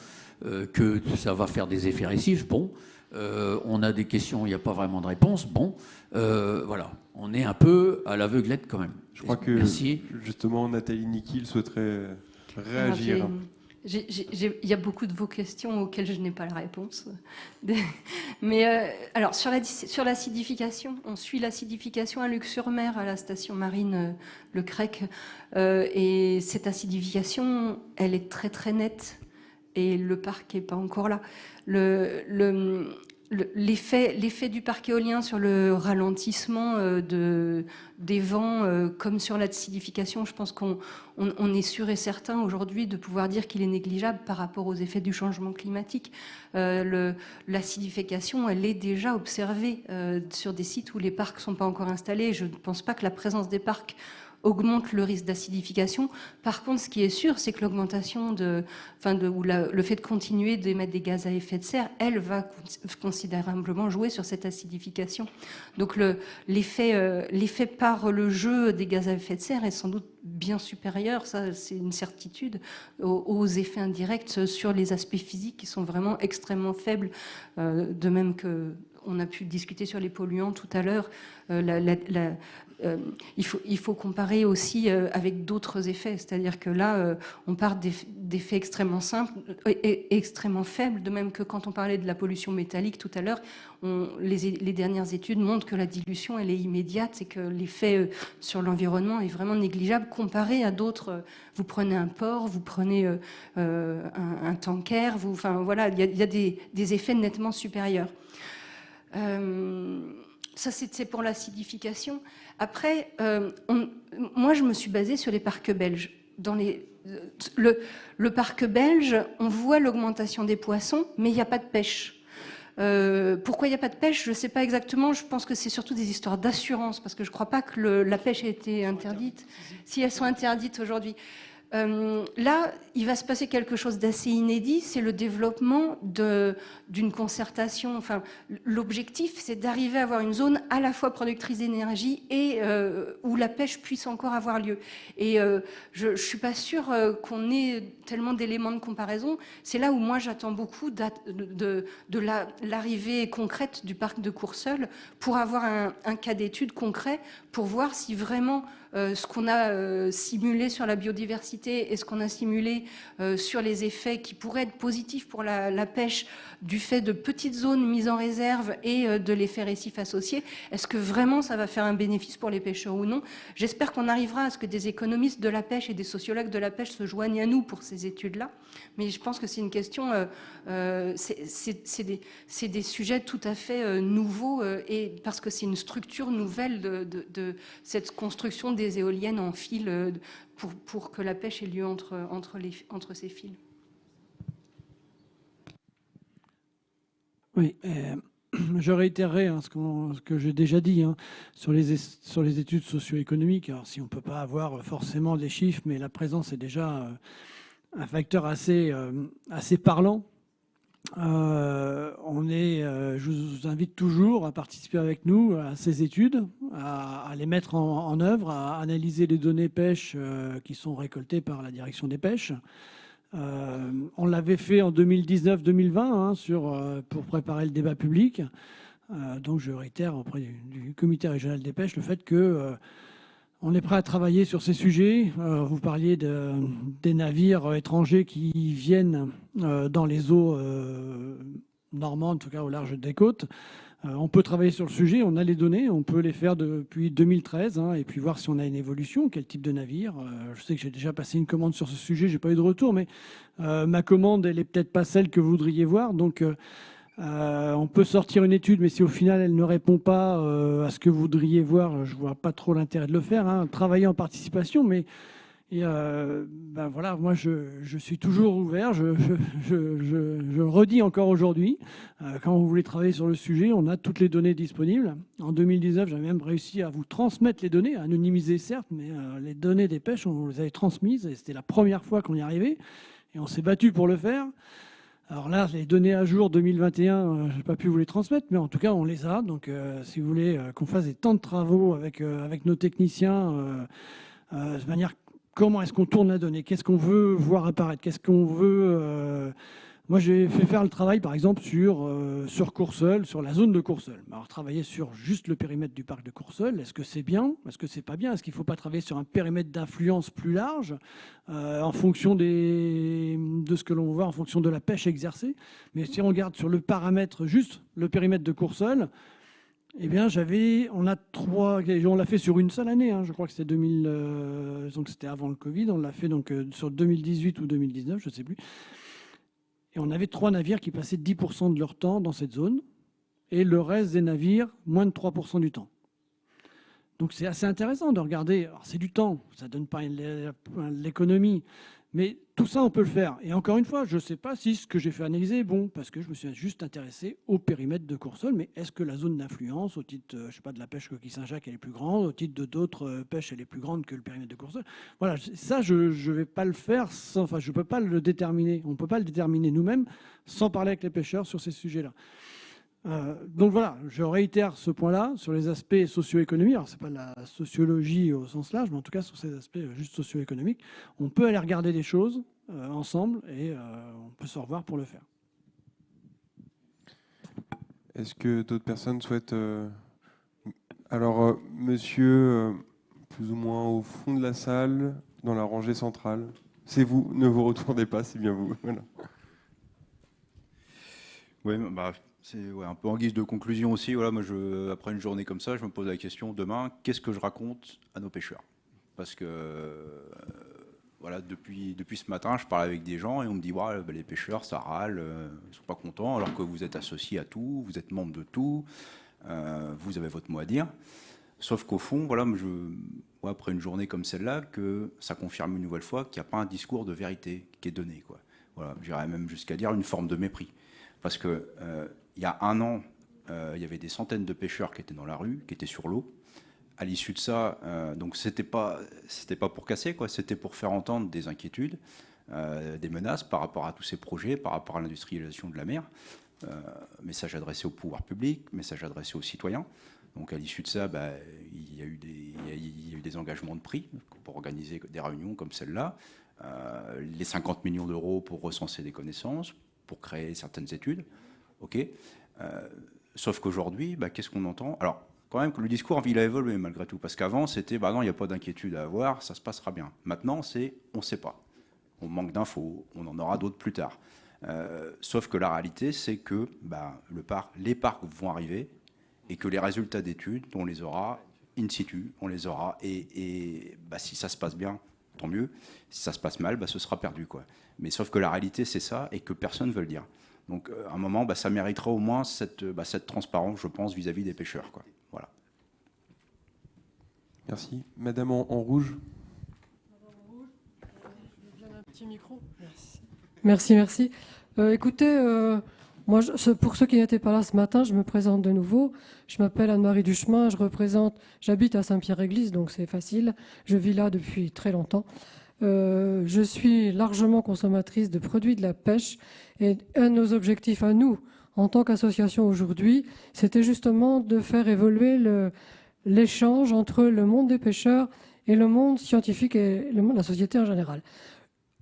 que ça va faire des effets récifs, bon, on a des questions, il n'y a pas vraiment de réponse, bon, voilà, on est un peu à l'aveuglette quand même. Je crois que justement Nathalie Niquil souhaiterait réagir. Il y a beaucoup de vos questions auxquelles je n'ai pas la réponse. Mais alors, sur l'acidification, on suit l'acidification à Luc-sur-Mer, à la station marine Le Crec. Et cette acidification, elle est très très nette. Et le parc n'est pas encore là. L'effet du parc éolien sur le ralentissement des vents, comme sur l'acidification, je pense qu'on est sûr et certain aujourd'hui de pouvoir dire qu'il est négligeable par rapport aux effets du changement climatique. L'acidification, elle est déjà observée sur des sites où les parcs ne sont pas encore installés. Je ne pense pas que la présence des parcs augmente le risque d'acidification. Par contre, ce qui est sûr, c'est que l'augmentation le fait de continuer d'émettre des gaz à effet de serre, elle va considérablement jouer sur cette acidification. Donc l'effet par le jeu des gaz à effet de serre est sans doute bien supérieur, ça c'est une certitude, aux effets indirects sur les aspects physiques qui sont vraiment extrêmement faibles, de même que on a pu discuter sur les polluants tout à l'heure. Il faut comparer aussi avec d'autres effets, c'est-à-dire que là, on part d'effets extrêmement simples et extrêmement faibles, de même que quand on parlait de la pollution métallique tout à l'heure, les dernières études montrent que la dilution, elle est immédiate et que l'effet sur l'environnement est vraiment négligeable comparé à d'autres. Vous prenez un port, vous prenez un tanker, voilà, il y a des effets nettement supérieurs. Ça, c'est pour l'acidification. Après, moi, je me suis basée sur les parcs belges. Dans le parc belge, on voit l'augmentation des poissons, mais il n'y a pas de pêche. Pourquoi il n'y a pas de pêche? Je ne sais pas exactement. Je pense que c'est surtout des histoires d'assurance, parce que je ne crois pas que la pêche ait été interdite. Si elles sont interdites aujourd'hui. Là, il va se passer quelque chose d'assez inédit, c'est le développement d'une concertation. Enfin, l'objectif, c'est d'arriver à avoir une zone à la fois productrice d'énergie et où la pêche puisse encore avoir lieu. Et je ne suis pas sûre qu'on ait tellement d'éléments de comparaison. C'est là où moi j'attends beaucoup de l'arrivée concrète du parc de Courseulles pour avoir un cas d'étude concret pour voir si vraiment ce qu'on a simulé sur la biodiversité et ce qu'on a simulé sur les effets qui pourraient être positifs pour la pêche du fait de petites zones mises en réserve et de l'effet récif associé, est-ce que vraiment ça va faire un bénéfice pour les pêcheurs ou non? J'espère qu'on arrivera à ce que des économistes de la pêche et des sociologues de la pêche se joignent à nous pour ces études-là. Mais je pense que c'est une question, c'est des sujets tout à fait nouveaux et parce que c'est une structure nouvelle de cette construction des éoliennes en fil pour que la pêche ait lieu entre ces fils. Oui, je réitérerai ce que j'ai déjà dit sur les études socio-économiques. Alors, si on ne peut pas avoir forcément des chiffres, mais la présence est déjà un facteur assez parlant. Je vous invite toujours à participer avec nous à ces études, à les mettre en œuvre, à analyser les données pêche qui sont récoltées par la direction des pêches. On l'avait fait en 2019-2020 pour préparer le débat public. Donc je réitère auprès du comité régional des pêches le fait que on est prêt à travailler sur ces sujets. Vous parliez des navires étrangers qui viennent dans les eaux normandes, en tout cas au large des côtes. On peut travailler sur le sujet, on a les données, on peut les faire depuis 2013 et puis voir si on a une évolution, quel type de navire. Je sais que j'ai déjà passé une commande sur ce sujet, j'ai pas eu de retour, mais ma commande, elle est peut-être pas celle que vous voudriez voir. Donc, on peut sortir une étude, mais si au final elle ne répond pas à ce que vous voudriez voir, je vois pas trop l'intérêt de le faire. Travailler en participation, mais voilà, moi je suis toujours ouvert, je redis encore aujourd'hui, quand vous voulez travailler sur le sujet, on a toutes les données disponibles. En 2019, j'avais même réussi à vous transmettre les données, anonymisées certes, mais les données des pêches, on les avait transmises, et c'était la première fois qu'on y arrivait, et on s'est battu pour le faire. Alors là, les données à jour 2021, je n'ai pas pu vous les transmettre, mais en tout cas, on les a. Donc si vous voulez qu'on fasse des temps de travaux avec nos techniciens, de manière... Comment est-ce qu'on tourne la donnée? Qu'est-ce qu'on veut voir apparaître? Qu'est-ce qu'on veut... Moi, j'ai fait faire le travail, par exemple, sur Courseulles, sur la zone de Courseulles. Alors, travailler sur juste le périmètre du parc de Courseulles, est-ce que c'est bien? Est-ce que c'est pas bien? Est-ce qu'il ne faut pas travailler sur un périmètre d'influence plus large, en fonction de ce que l'on voit, en fonction de la pêche exercée? Mais si on regarde sur le paramètre, juste le périmètre de Courseulles, eh bien, on l'a fait sur une seule année, je crois que c'était donc c'était avant le Covid, on l'a fait donc sur 2018 ou 2019, je ne sais plus. Et on avait 3 navires qui passaient 10% de leur temps dans cette zone, et le reste des navires, moins de 3% du temps. Donc c'est assez intéressant de regarder, alors c'est du temps, ça ne donne pas l'économie, mais tout ça, on peut le faire. Et encore une fois, je ne sais pas si ce que j'ai fait analyser est bon, parce que je me suis juste intéressé au périmètre de Courseulles, mais est-ce que la zone d'influence, au titre je sais pas, de la pêche coquille Saint-Jacques, elle est plus grande, au titre d'autres pêches, elle est plus grande que le périmètre de Courseulles? Voilà, ça, je ne vais pas le faire, je ne peux pas le déterminer. On ne peut pas le déterminer nous-mêmes sans parler avec les pêcheurs sur ces sujets-là. Donc voilà, je réitère ce point-là sur les aspects socio-économiques. Alors, ce n'est pas de la sociologie au sens large, mais en tout cas sur ces aspects juste socio-économiques. On peut aller regarder des choses ensemble et on peut se revoir pour le faire. Est-ce que d'autres personnes souhaitent... Alors, monsieur, plus ou moins au fond de la salle, dans la rangée centrale. C'est vous, ne vous retournez pas, c'est bien vous. Voilà. Oui, c'est un peu en guise de conclusion aussi. Voilà, moi, après une journée comme ça, je me pose la question, demain, qu'est-ce que je raconte à nos pêcheurs? Parce que voilà, depuis ce matin, je parle avec des gens et on me dit ouais, les pêcheurs, ça râle, ils ne sont pas contents, alors que vous êtes associés à tout, vous êtes membre de tout, vous avez votre mot à dire. Sauf qu'au fond, voilà, après une journée comme celle-là, que ça confirme une nouvelle fois qu'il n'y a pas un discours de vérité qui est donné, quoi. Voilà, j'irais même jusqu'à dire une forme de mépris. Parce que il y a un an, il y avait des centaines de pêcheurs qui étaient dans la rue, qui étaient sur l'eau. À l'issue de ça, donc c'était pas pour casser, quoi, c'était pour faire entendre des inquiétudes, des menaces par rapport à tous ces projets, par rapport à l'industrialisation de la mer. Message adressé au pouvoir public, message adressé aux citoyens. Donc à l'issue de ça, il y a eu des engagements de prix pour organiser des réunions comme celle-là, les 50 millions d'euros pour recenser des connaissances, pour créer certaines études. Ok. Sauf qu'aujourd'hui, qu'est-ce qu'on entend? Alors, quand même, que le discours, il a évolué malgré tout. Parce qu'avant, c'était, non, il n'y a pas d'inquiétude à avoir, ça se passera bien. Maintenant, c'est, on ne sait pas. On manque d'infos, on en aura d'autres plus tard. Sauf que la réalité, c'est que les parcs vont arriver et que les résultats d'études, on les aura in situ, on les aura. Et si ça se passe bien, tant mieux. Si ça se passe mal, ce sera perdu, quoi. Mais sauf que la réalité, c'est ça, et que personne ne veut le dire. Donc, à un moment, ça méritera au moins cette transparence, je pense, vis-à-vis des pêcheurs, quoi. Voilà. Merci. Madame en rouge. Un petit micro. Merci. Écoutez, moi, pour ceux qui n'étaient pas là ce matin, je me présente de nouveau. Je m'appelle Anne-Marie Duchemin, j'habite à Saint-Pierre-Église, donc c'est facile. Je vis là depuis très longtemps. Je suis largement consommatrice de produits de la pêche et un de nos objectifs à nous, en tant qu'association aujourd'hui, c'était justement de faire évoluer l'échange entre le monde des pêcheurs et le monde scientifique et le monde de la société en général.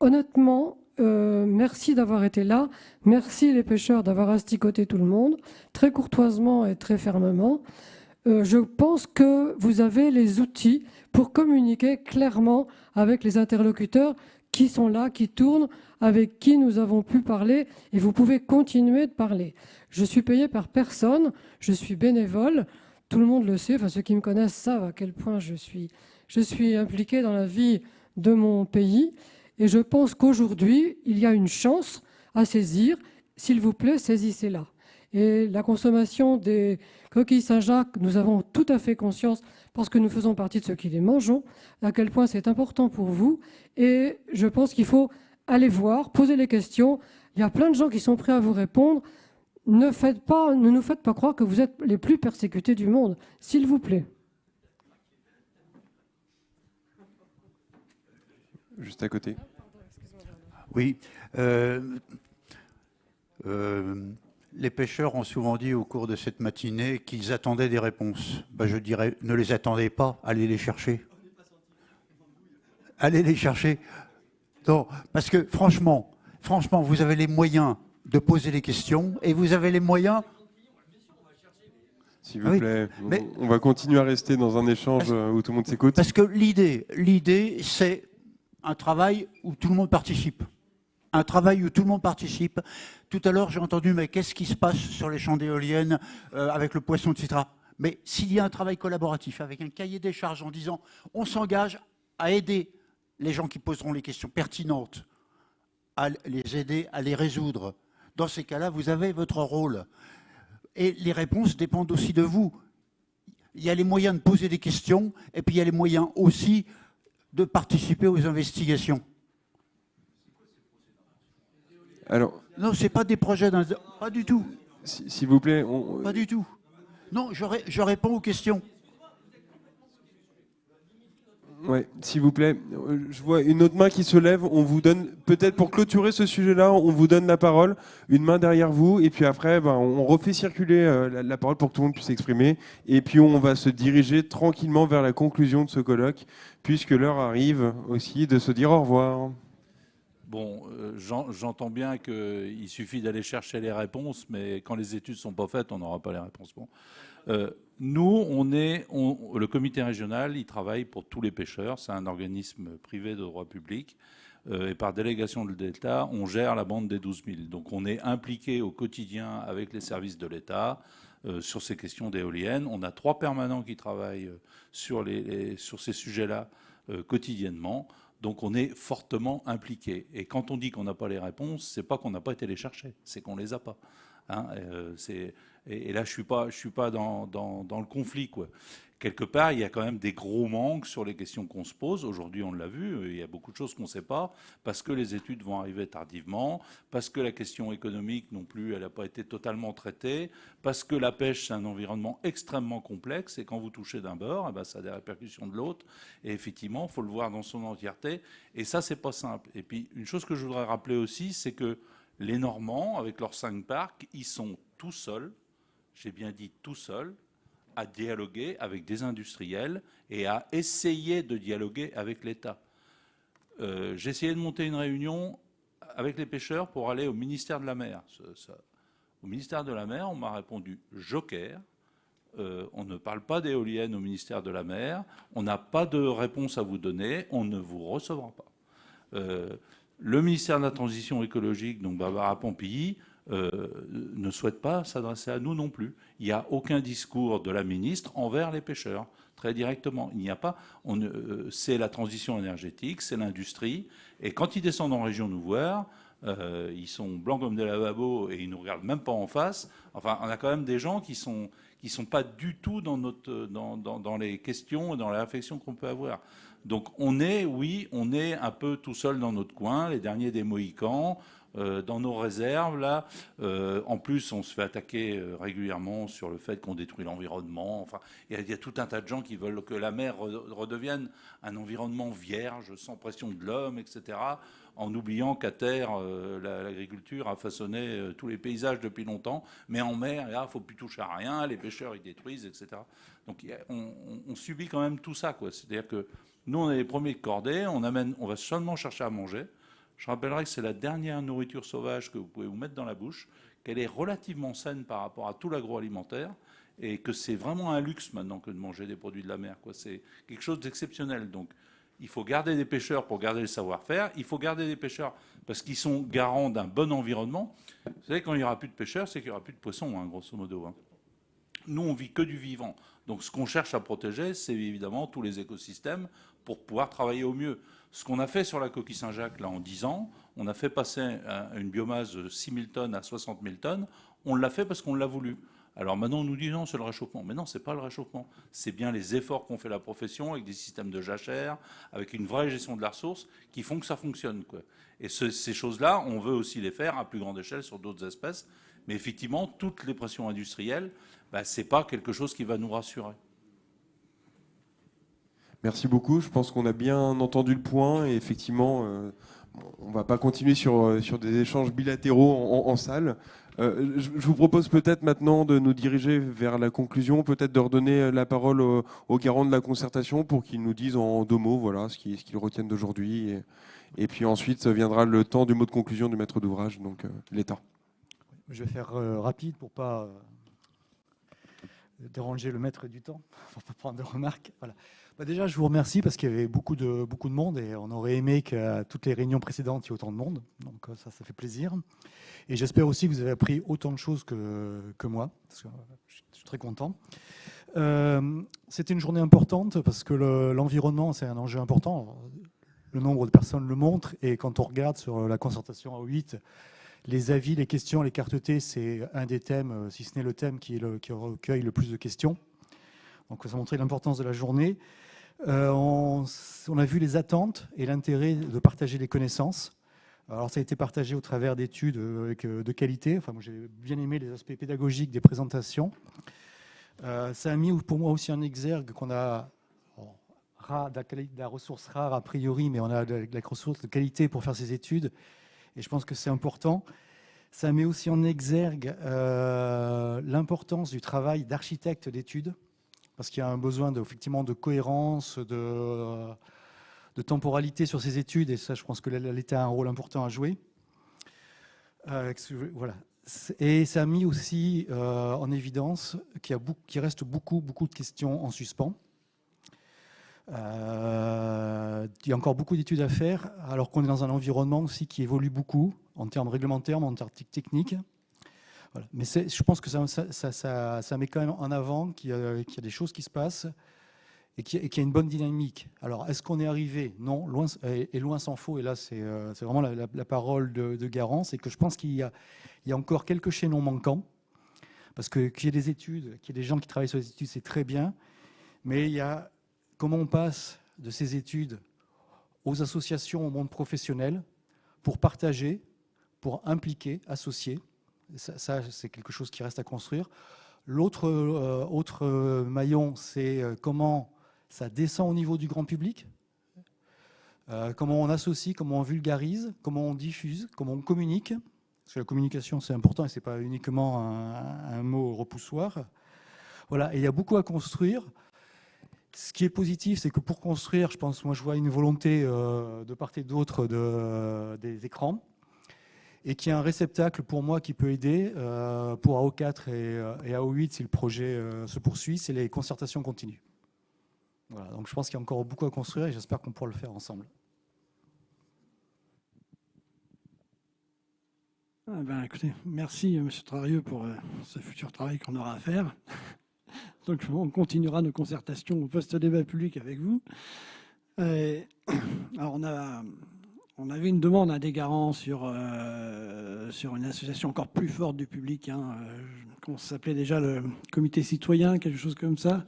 Honnêtement, merci d'avoir été là. Merci les pêcheurs d'avoir asticoté tout le monde, très courtoisement et très fermement. Je pense que vous avez les outils pour communiquer clairement avec les interlocuteurs qui sont là, qui tournent, avec qui nous avons pu parler, et vous pouvez continuer de parler. Je suis payé par personne, je suis bénévole, tout le monde le sait, enfin ceux qui me connaissent savent à quel point je suis impliqué dans la vie de mon pays, et je pense qu'aujourd'hui, il y a une chance à saisir. S'il vous plaît, saisissez-la. Et la consommation des coquilles Saint-Jacques, nous avons tout à fait conscience, parce que nous faisons partie de ceux qui les mangeons, à quel point c'est important pour vous. Et je pense qu'il faut aller voir, poser les questions. Il y a plein de gens qui sont prêts à vous répondre. Ne nous faites pas croire que vous êtes les plus persécutés du monde, s'il vous plaît. Juste à côté. Oui. Les pêcheurs ont souvent dit au cours de cette matinée qu'ils attendaient des réponses. Ben, je dirais, ne les attendez pas, allez les chercher. Allez les chercher. Non, parce que franchement, vous avez les moyens de poser les questions et vous avez les moyens... S'il vous plaît, mais on va continuer à rester dans un échange où tout le monde s'écoute. Parce que l'idée, c'est un travail où tout le monde participe. Un travail où tout le monde participe. Tout à l'heure, j'ai entendu, mais qu'est-ce qui se passe sur les champs d'éoliennes avec le poisson, etc. Mais s'il y a un travail collaboratif avec un cahier des charges en disant on s'engage à aider les gens qui poseront les questions pertinentes, à les aider à les résoudre, dans ces cas-là, vous avez votre rôle. Et les réponses dépendent aussi de vous. Il y a les moyens de poser des questions et puis il y a les moyens aussi de participer aux investigations. Alors, non, ce n'est pas des projets d'un... Pas du tout. S'il vous plaît... Pas du tout. Non, je réponds aux questions. Oui, s'il vous plaît. Je vois une autre main qui se lève. On vous donne, peut-être pour clôturer ce sujet-là, on vous donne la parole. Une main derrière vous. Et puis après, on refait circuler la parole pour que tout le monde puisse s'exprimer. Et puis on va se diriger tranquillement vers la conclusion de ce colloque, puisque l'heure arrive aussi de se dire au revoir. Bon, j'entends bien qu'il suffit d'aller chercher les réponses, mais quand les études ne sont pas faites, on n'aura pas les réponses. Bon. Nous, le comité régional, il travaille pour tous les pêcheurs. C'est un organisme privé de droit public. Et par délégation de l'État, on gère la bande des 12 000. Donc on est impliqué au quotidien avec les services de l'État sur ces questions d'éoliennes. On a 3 permanents qui travaillent sur ces sujets-là quotidiennement. Donc on est fortement impliqué. Et quand on dit qu'on n'a pas les réponses, c'est pas qu'on n'a pas été les chercher, c'est qu'on les a pas. Hein, et là, je suis pas dans le conflit, quoi. Quelque part, il y a quand même des gros manques sur les questions qu'on se pose. Aujourd'hui, on l'a vu, il y a beaucoup de choses qu'on ne sait pas, parce que les études vont arriver tardivement, parce que la question économique non plus, elle n'a pas été totalement traitée, parce que la pêche, c'est un environnement extrêmement complexe, et quand vous touchez d'un bord, eh ben, ça a des répercussions de l'autre, et effectivement, il faut le voir dans son entièreté, et ça, c'est pas simple. Et puis, une chose que je voudrais rappeler aussi, c'est que les Normands, avec leurs 5 parcs, ils sont tout seuls, j'ai bien dit tout seuls, à dialoguer avec des industriels et à essayer de dialoguer avec l'État. J'ai essayé de monter une réunion avec les pêcheurs pour aller au ministère de la Mer. Au ministère de la Mer, on m'a répondu « joker ». On ne parle pas d'éoliennes au ministère de la Mer, on n'a pas de réponse à vous donner, on ne vous recevra pas. Le ministère de la Transition écologique, donc Barbara Pompili, ne souhaite pas s'adresser à nous non plus. Il n'y a aucun discours de la ministre envers les pêcheurs, très directement. Il n'y a pas. C'est la transition énergétique, c'est l'industrie. Et quand ils descendent en région nous voir, ils sont blancs comme des lavabos et ils ne nous regardent même pas en face. Enfin, on a quand même des gens qui sont pas du tout dans les questions et dans la réflexion qu'on peut avoir. Donc on est un peu tout seul dans notre coin, les derniers des Mohicans. Dans nos réserves, là, en plus, on se fait attaquer régulièrement sur le fait qu'on détruit l'environnement. Enfin, il y a tout un tas de gens qui veulent que la mer redevienne un environnement vierge, sans pression de l'homme, etc., en oubliant qu'à terre, l'agriculture a façonné tous les paysages depuis longtemps. Mais en mer, là, il ne faut plus toucher à rien, les pêcheurs, ils détruisent, etc. Donc, on subit quand même tout ça, quoi. C'est-à-dire que nous, on est les premiers de cordée, on va seulement chercher à manger. Je rappellerai que c'est la dernière nourriture sauvage que vous pouvez vous mettre dans la bouche, qu'elle est relativement saine par rapport à tout l'agroalimentaire et que c'est vraiment un luxe maintenant que de manger des produits de la mer, quoi. C'est quelque chose d'exceptionnel. Donc Il faut garder des pêcheurs pour garder le savoir-faire. Il faut garder des pêcheurs parce qu'ils sont garants d'un bon environnement. Vous savez, quand il n'y aura plus de pêcheurs, c'est qu'il n'y aura plus de poissons, hein, grosso modo. Hein. Nous, on vit que du vivant. Donc, ce qu'on cherche à protéger, c'est évidemment tous les écosystèmes pour pouvoir travailler au mieux. Ce qu'on a fait sur la coquille Saint-Jacques, là, en 10 ans, on a fait passer une biomasse de 6 000 tonnes à 60 000 tonnes. On l'a fait parce qu'on l'a voulu. Alors maintenant, on nous dit non, c'est le réchauffement. Mais non, ce n'est pas le réchauffement. C'est bien les efforts qu'ont fait la profession avec des systèmes de jachère, avec une vraie gestion de la ressource qui font que ça fonctionne, quoi. Et ces choses-là, on veut aussi les faire à plus grande échelle sur d'autres espèces. Mais effectivement, toutes les pressions industrielles, ce n'est pas quelque chose qui va nous rassurer. Merci beaucoup. Je pense qu'on a bien entendu le point. Et effectivement, on ne va pas continuer sur des échanges bilatéraux en salle. Je vous propose peut-être maintenant de nous diriger vers la conclusion, peut-être de redonner la parole aux garants de la concertation pour qu'ils nous disent en 2 mots voilà, ce qu'ils retiennent d'aujourd'hui. Et puis ensuite viendra le temps du mot de conclusion du maître d'ouvrage, donc l'État. Je vais faire rapide pour ne pas déranger le maître du temps, pour ne pas prendre de remarques. Voilà. Déjà, je vous remercie parce qu'il y avait beaucoup de monde et on aurait aimé qu'à toutes les réunions précédentes, il y ait autant de monde. Donc ça fait plaisir. Et j'espère aussi que vous avez appris autant de choses que moi, parce que je suis très content. C'était une journée importante parce que l'environnement, c'est un enjeu important. Le nombre de personnes le montre. Et quand on regarde sur la concertation A8, les avis, les questions, les cartes T, c'est un des thèmes, si ce n'est le thème qui recueille le plus de questions. Donc ça montrait l'importance de la journée. On a vu les attentes et l'intérêt de partager les connaissances. Alors ça a été partagé au travers d'études de qualité. Enfin, moi j'ai bien aimé les aspects pédagogiques des présentations. Ça a mis pour moi aussi en exergue qu'on a de la ressource rare a priori, mais on a de la ressource de qualité pour faire ces études. Et je pense que c'est important. Ça met aussi en exergue l'importance du travail d'architecte d'études, parce qu'il y a un besoin effectivement de cohérence, de temporalité sur ces études, et ça, je pense que l'État a un rôle important à jouer. Voilà. Et ça a mis aussi en évidence qu'il reste beaucoup de questions en suspens. Il y a encore beaucoup d'études à faire, alors qu'on est dans un environnement aussi qui évolue beaucoup en termes réglementaires, en termes techniques. Voilà. Mais je pense que ça met quand même en avant qu'il y a des choses qui se passent et qu'il y a une bonne dynamique. Alors, est-ce qu'on est arrivé? Non, loin s'en faut. Et là, c'est vraiment la parole de garant. C'est que je pense qu'il y a encore quelques chaînons manquants. Parce qu'il y ait des études, qu'il y ait des gens qui travaillent sur les études, c'est très bien. Mais il y a comment on passe de ces études aux associations, au monde professionnel, pour partager, pour impliquer, associer. Ça, c'est quelque chose qui reste à construire. Autre maillon, c'est comment ça descend au niveau du grand public, comment on associe, comment on vulgarise, comment on diffuse, comment on communique. Parce que la communication, c'est important et ce n'est pas uniquement un mot repoussoir. Voilà, et il y a beaucoup à construire. Ce qui est positif, c'est que pour construire, je pense, moi je vois une volonté de part et d'autre des écrans, et qu'il y a un réceptacle pour moi qui peut aider pour AO4 et AO8 si le projet se poursuit, c'est les concertations continues. Voilà, donc je pense qu'il y a encore beaucoup à construire et j'espère qu'on pourra le faire ensemble. Écoutez, merci M. Trarieux pour ce futur travail qu'on aura à faire. Donc on continuera nos concertations au post-débat public avec vous. Alors on avait une demande des garants sur une association encore plus forte du public. Comment ça s'appelait déjà, le comité citoyen, quelque chose comme ça?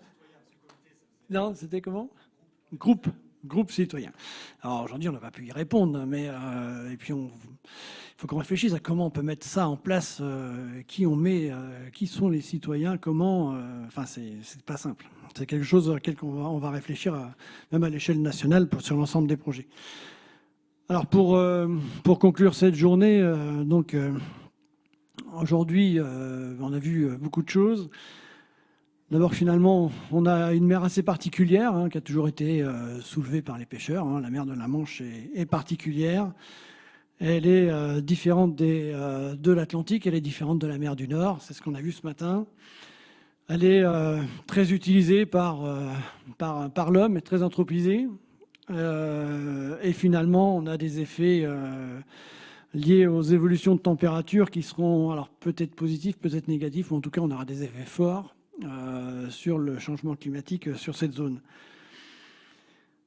Non, c'était comment? Groupe citoyen. Alors aujourd'hui, on n'a pas pu y répondre, mais et puis il faut qu'on réfléchisse à comment on peut mettre ça en place, qui on met, qui sont les citoyens, comment. Enfin, c'est pas simple. C'est quelque chose auquel on va réfléchir, même à l'échelle nationale, sur l'ensemble des projets. Alors pour conclure cette journée, donc aujourd'hui, on a vu beaucoup de choses. D'abord, finalement, on a une mer assez particulière qui a toujours été soulevée par les pêcheurs. La mer de la Manche est particulière. Elle est différente de l'Atlantique, elle est différente de la mer du Nord. C'est ce qu'on a vu ce matin. Elle est très utilisée par l'homme et très anthropisée. Et finalement, on a des effets liés aux évolutions de température qui seront alors peut-être positifs, peut-être négatifs, ou en tout cas, on aura des effets forts sur le changement climatique sur cette zone.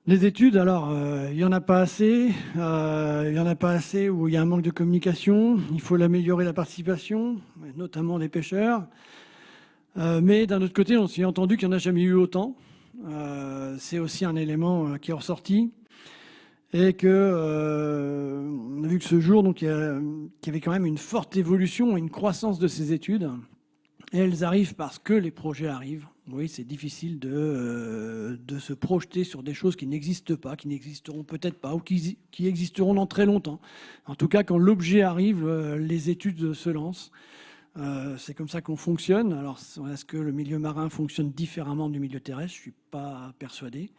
Les études, alors, il n'y en a pas assez. Il y en a pas assez où il y a un manque de communication. Il faut l'améliorer, la participation, notamment des pêcheurs. Mais d'un autre côté, on s'est entendu qu'il n'y en a jamais eu autant. C'est aussi un élément qui est ressorti. Et que, on a vu que ce jour, donc, qu'il y avait quand même une forte évolution et une croissance de ces études. Et elles arrivent parce que les projets arrivent. Oui, c'est difficile de se projeter sur des choses qui n'existent pas, qui n'existeront peut-être pas, ou qui existeront dans très longtemps. En tout cas, quand l'objet arrive, les études se lancent. C'est comme ça qu'on fonctionne. Alors, est-ce que le milieu marin fonctionne différemment du milieu terrestre? Je ne suis pas persuadé.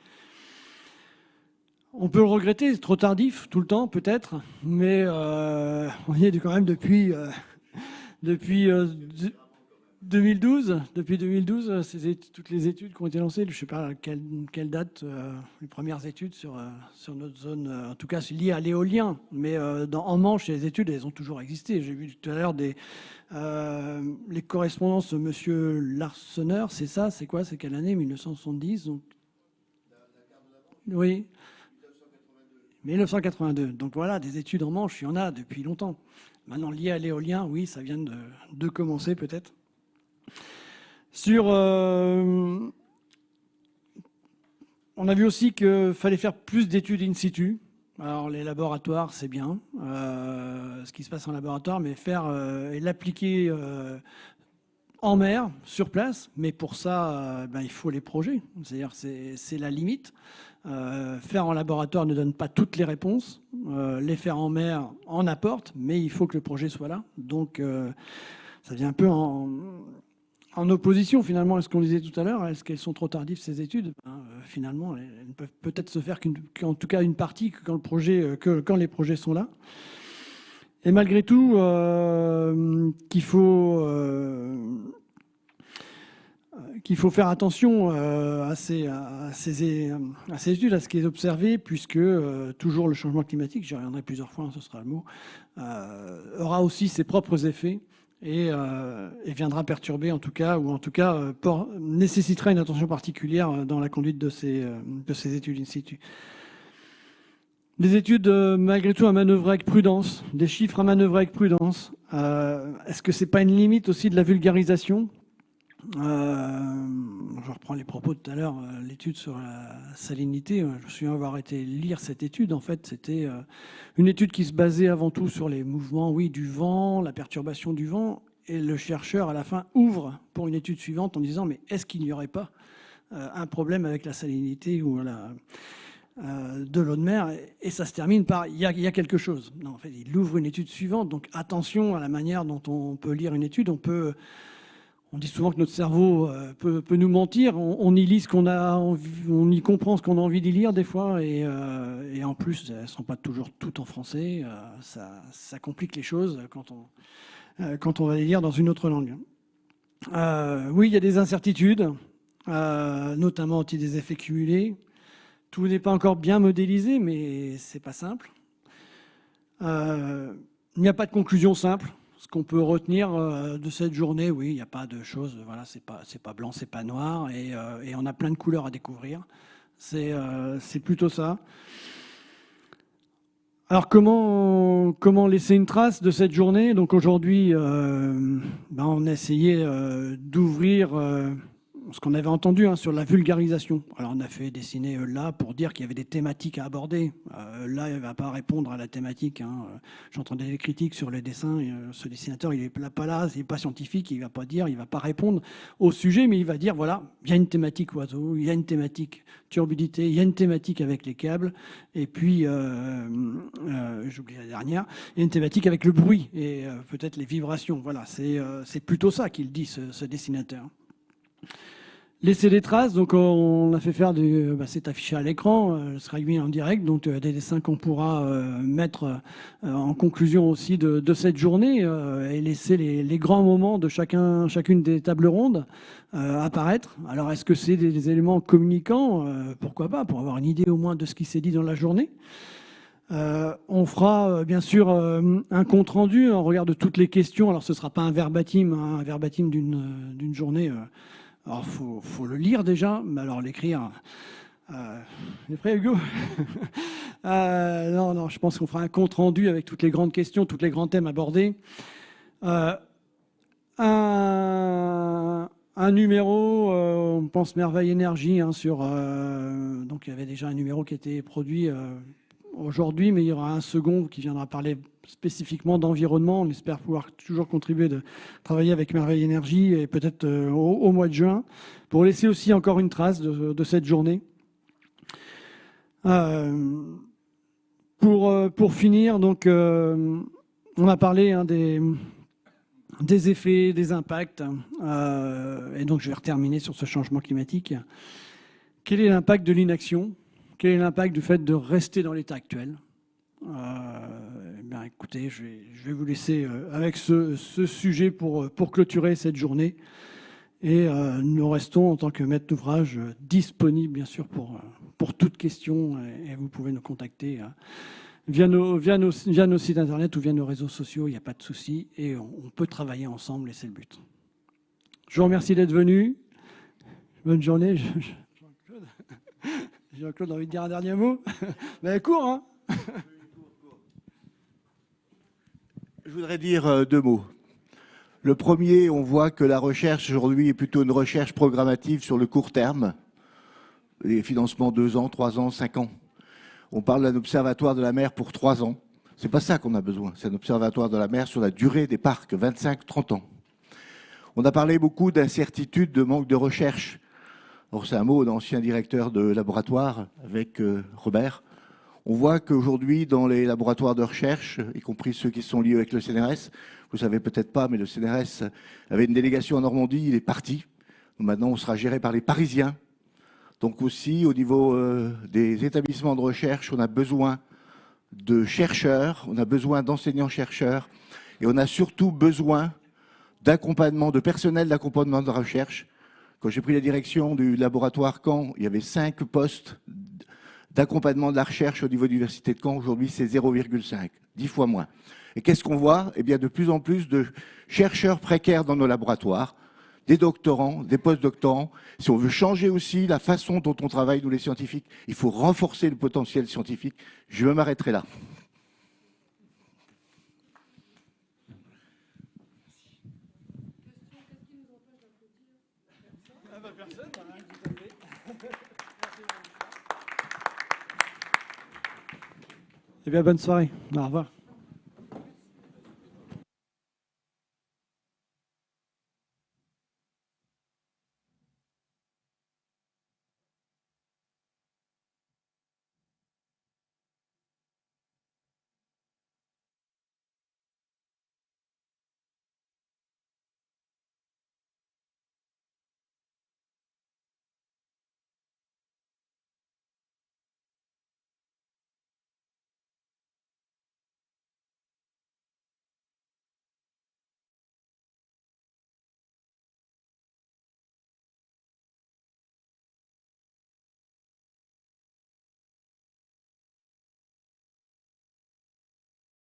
On peut le regretter, c'est trop tardif, tout le temps, peut-être. Mais on y est quand même depuis 2012, toutes les études qui ont été lancées, je ne sais pas à quelle date, les premières études sur notre zone, en tout cas liées à l'éolien, mais en Manche, les études, elles ont toujours existé. J'ai vu tout à l'heure les correspondances de M. Larseneur, c'est ça, c'est quoi, c'est quelle année, 1970 donc... Oui, 1982. Donc voilà, des études en Manche, il y en a depuis longtemps. Maintenant, liées à l'éolien, oui, ça vient de commencer peut-être. On a vu aussi qu'il fallait faire plus d'études in situ. Alors les laboratoires, c'est bien, ce qui se passe en laboratoire, mais faire et l'appliquer en mer, sur place. Mais pour ça, il faut les projets. C'est-à-dire c'est la limite. Faire en laboratoire ne donne pas toutes les réponses. Les faire en mer en apporte, mais il faut que le projet soit là. Donc ça vient un peu en opposition finalement à ce qu'on disait tout à l'heure. Est-ce qu'elles sont trop tardives ces études? Finalement, elles ne peuvent peut-être se faire qu'en tout cas une partie quand les projets sont là. Et malgré tout, qu'il faut faire attention à ces études, à ce qui est observé, puisque toujours le changement climatique, j'y reviendrai plusieurs fois, ce sera le mot, aura aussi ses propres effets. Et viendra perturber en tout cas, ou en tout cas nécessitera une attention particulière dans la conduite de ces études in situ. Des études malgré tout à manœuvrer avec prudence, des chiffres à manœuvrer avec prudence. Est-ce que c'est pas une limite aussi de la vulgarisation? Je reprends les propos de tout à l'heure, l'étude sur la salinité. Je me souviens avoir été lire cette étude. En fait, c'était une étude qui se basait avant tout sur les mouvements, oui, du vent, la perturbation du vent. Et le chercheur, à la fin, ouvre pour une étude suivante en disant, mais est-ce qu'il n'y aurait pas un problème avec la salinité ou de l'eau de mer? Et ça se termine par, il y a quelque chose. Non, en fait, il ouvre une étude suivante. Donc attention à la manière dont on peut lire une étude. On dit souvent que notre cerveau peut nous mentir. On y lit ce qu'on a envie, on y comprend ce qu'on a envie d'y lire des fois, et en plus, elles ne sont pas toujours toutes en français. Ça complique les choses quand on va les lire dans une autre langue. Oui, il y a des incertitudes, notamment au titre des effets cumulés. Tout n'est pas encore bien modélisé, mais c'est pas simple. Il n'y a pas de conclusion simple. Ce qu'on peut retenir de cette journée, oui, il n'y a pas de choses, voilà, c'est pas blanc, c'est pas noir, et on a plein de couleurs à découvrir. C'est plutôt ça. Alors comment laisser une trace de cette journée? Donc aujourd'hui, on a essayé d'ouvrir ce qu'on avait entendu sur la vulgarisation. Alors on a fait dessiner là pour dire qu'il y avait des thématiques à aborder. Là, il ne va pas répondre à la thématique. J'entendais des critiques sur les dessins. Ce dessinateur, il n'est pas là, il n'est pas scientifique, il ne va pas dire, il ne va pas répondre au sujet, mais il va dire, voilà, il y a une thématique oiseau, il y a une thématique turbidité, il y a une thématique avec les câbles, et puis, j'oublie la dernière, il y a une thématique avec le bruit et peut-être les vibrations. Voilà, c'est plutôt ça qu'il dit, ce dessinateur. laisser des traces. Donc on a fait faire c'est affiché à l'écran, ce sera mis en direct, donc des dessins qu'on pourra mettre en conclusion aussi de cette journée et laisser les grands moments de chacune des tables rondes apparaître. Alors est-ce que c'est des éléments communicants? Pourquoi pas, pour avoir une idée au moins de ce qui s'est dit dans la journée. On fera bien sûr un compte rendu en regard de toutes les questions. Alors ce ne sera pas un verbatim d'une journée. Alors, faut le lire déjà, mais alors l'écrire... est prêt, Hugo? Non, je pense qu'on fera un compte-rendu avec toutes les grandes questions, tous les grands thèmes abordés. Un numéro, on pense Merveille Énergie, donc il y avait déjà un numéro qui a été produit aujourd'hui, mais il y aura un second qui viendra parler spécifiquement d'environnement. On espère pouvoir toujours contribuer de travailler avec Merveille Énergie et peut-être au mois de juin pour laisser aussi encore une trace de cette journée. Pour finir, donc, on a parlé des effets, des impacts, et donc je vais terminer sur ce changement climatique. Quel est l'impact de l'inaction? Quel est l'impact du fait de rester dans l'état actuel? Écoutez, je vais vous laisser avec ce sujet pour clôturer cette journée. Et nous restons, en tant que maître d'ouvrage, disponibles, bien sûr, pour toute question. Et vous pouvez nous contacter via nos sites internet ou via nos réseaux sociaux. Il n'y a pas de souci. Et on peut travailler ensemble, et c'est le but. Je vous remercie d'être venu. Bonne journée. Jean-Claude a envie de dire un dernier mot. Mais court, hein? Je voudrais dire 2 mots. Le premier, on voit que la recherche aujourd'hui est plutôt une recherche programmative sur le court terme. Les financements 2 ans, 3 ans, 5 ans. On parle d'un observatoire de la mer pour 3 ans. C'est pas ça qu'on a besoin. C'est un observatoire de la mer sur la durée des parcs, 25-30 ans. On a parlé beaucoup d'incertitude, de manque de recherche. Alors c'est un mot d'ancien directeur de laboratoire avec Robert. On voit qu'aujourd'hui, dans les laboratoires de recherche, y compris ceux qui sont liés avec le CNRS, vous ne savez peut-être pas, mais le CNRS avait une délégation en Normandie, il est parti. Maintenant, on sera géré par les Parisiens. Donc aussi, au niveau des établissements de recherche, on a besoin de chercheurs, on a besoin d'enseignants-chercheurs, et on a surtout besoin d'accompagnement, de personnel d'accompagnement de la recherche. Quand j'ai pris la direction du laboratoire Caen, il y avait 5 postes d'accompagnement de la recherche au niveau de l'université de Caen. Aujourd'hui, c'est 0,5, 10 fois moins. Et qu'est-ce qu'on voit? Eh bien, de plus en plus de chercheurs précaires dans nos laboratoires, des doctorants, des post-doctorants. Si on veut changer aussi la façon dont on travaille, nous les scientifiques, il faut renforcer le potentiel scientifique. Je m'arrêterai là. Eh bien, bonne soirée. Au revoir.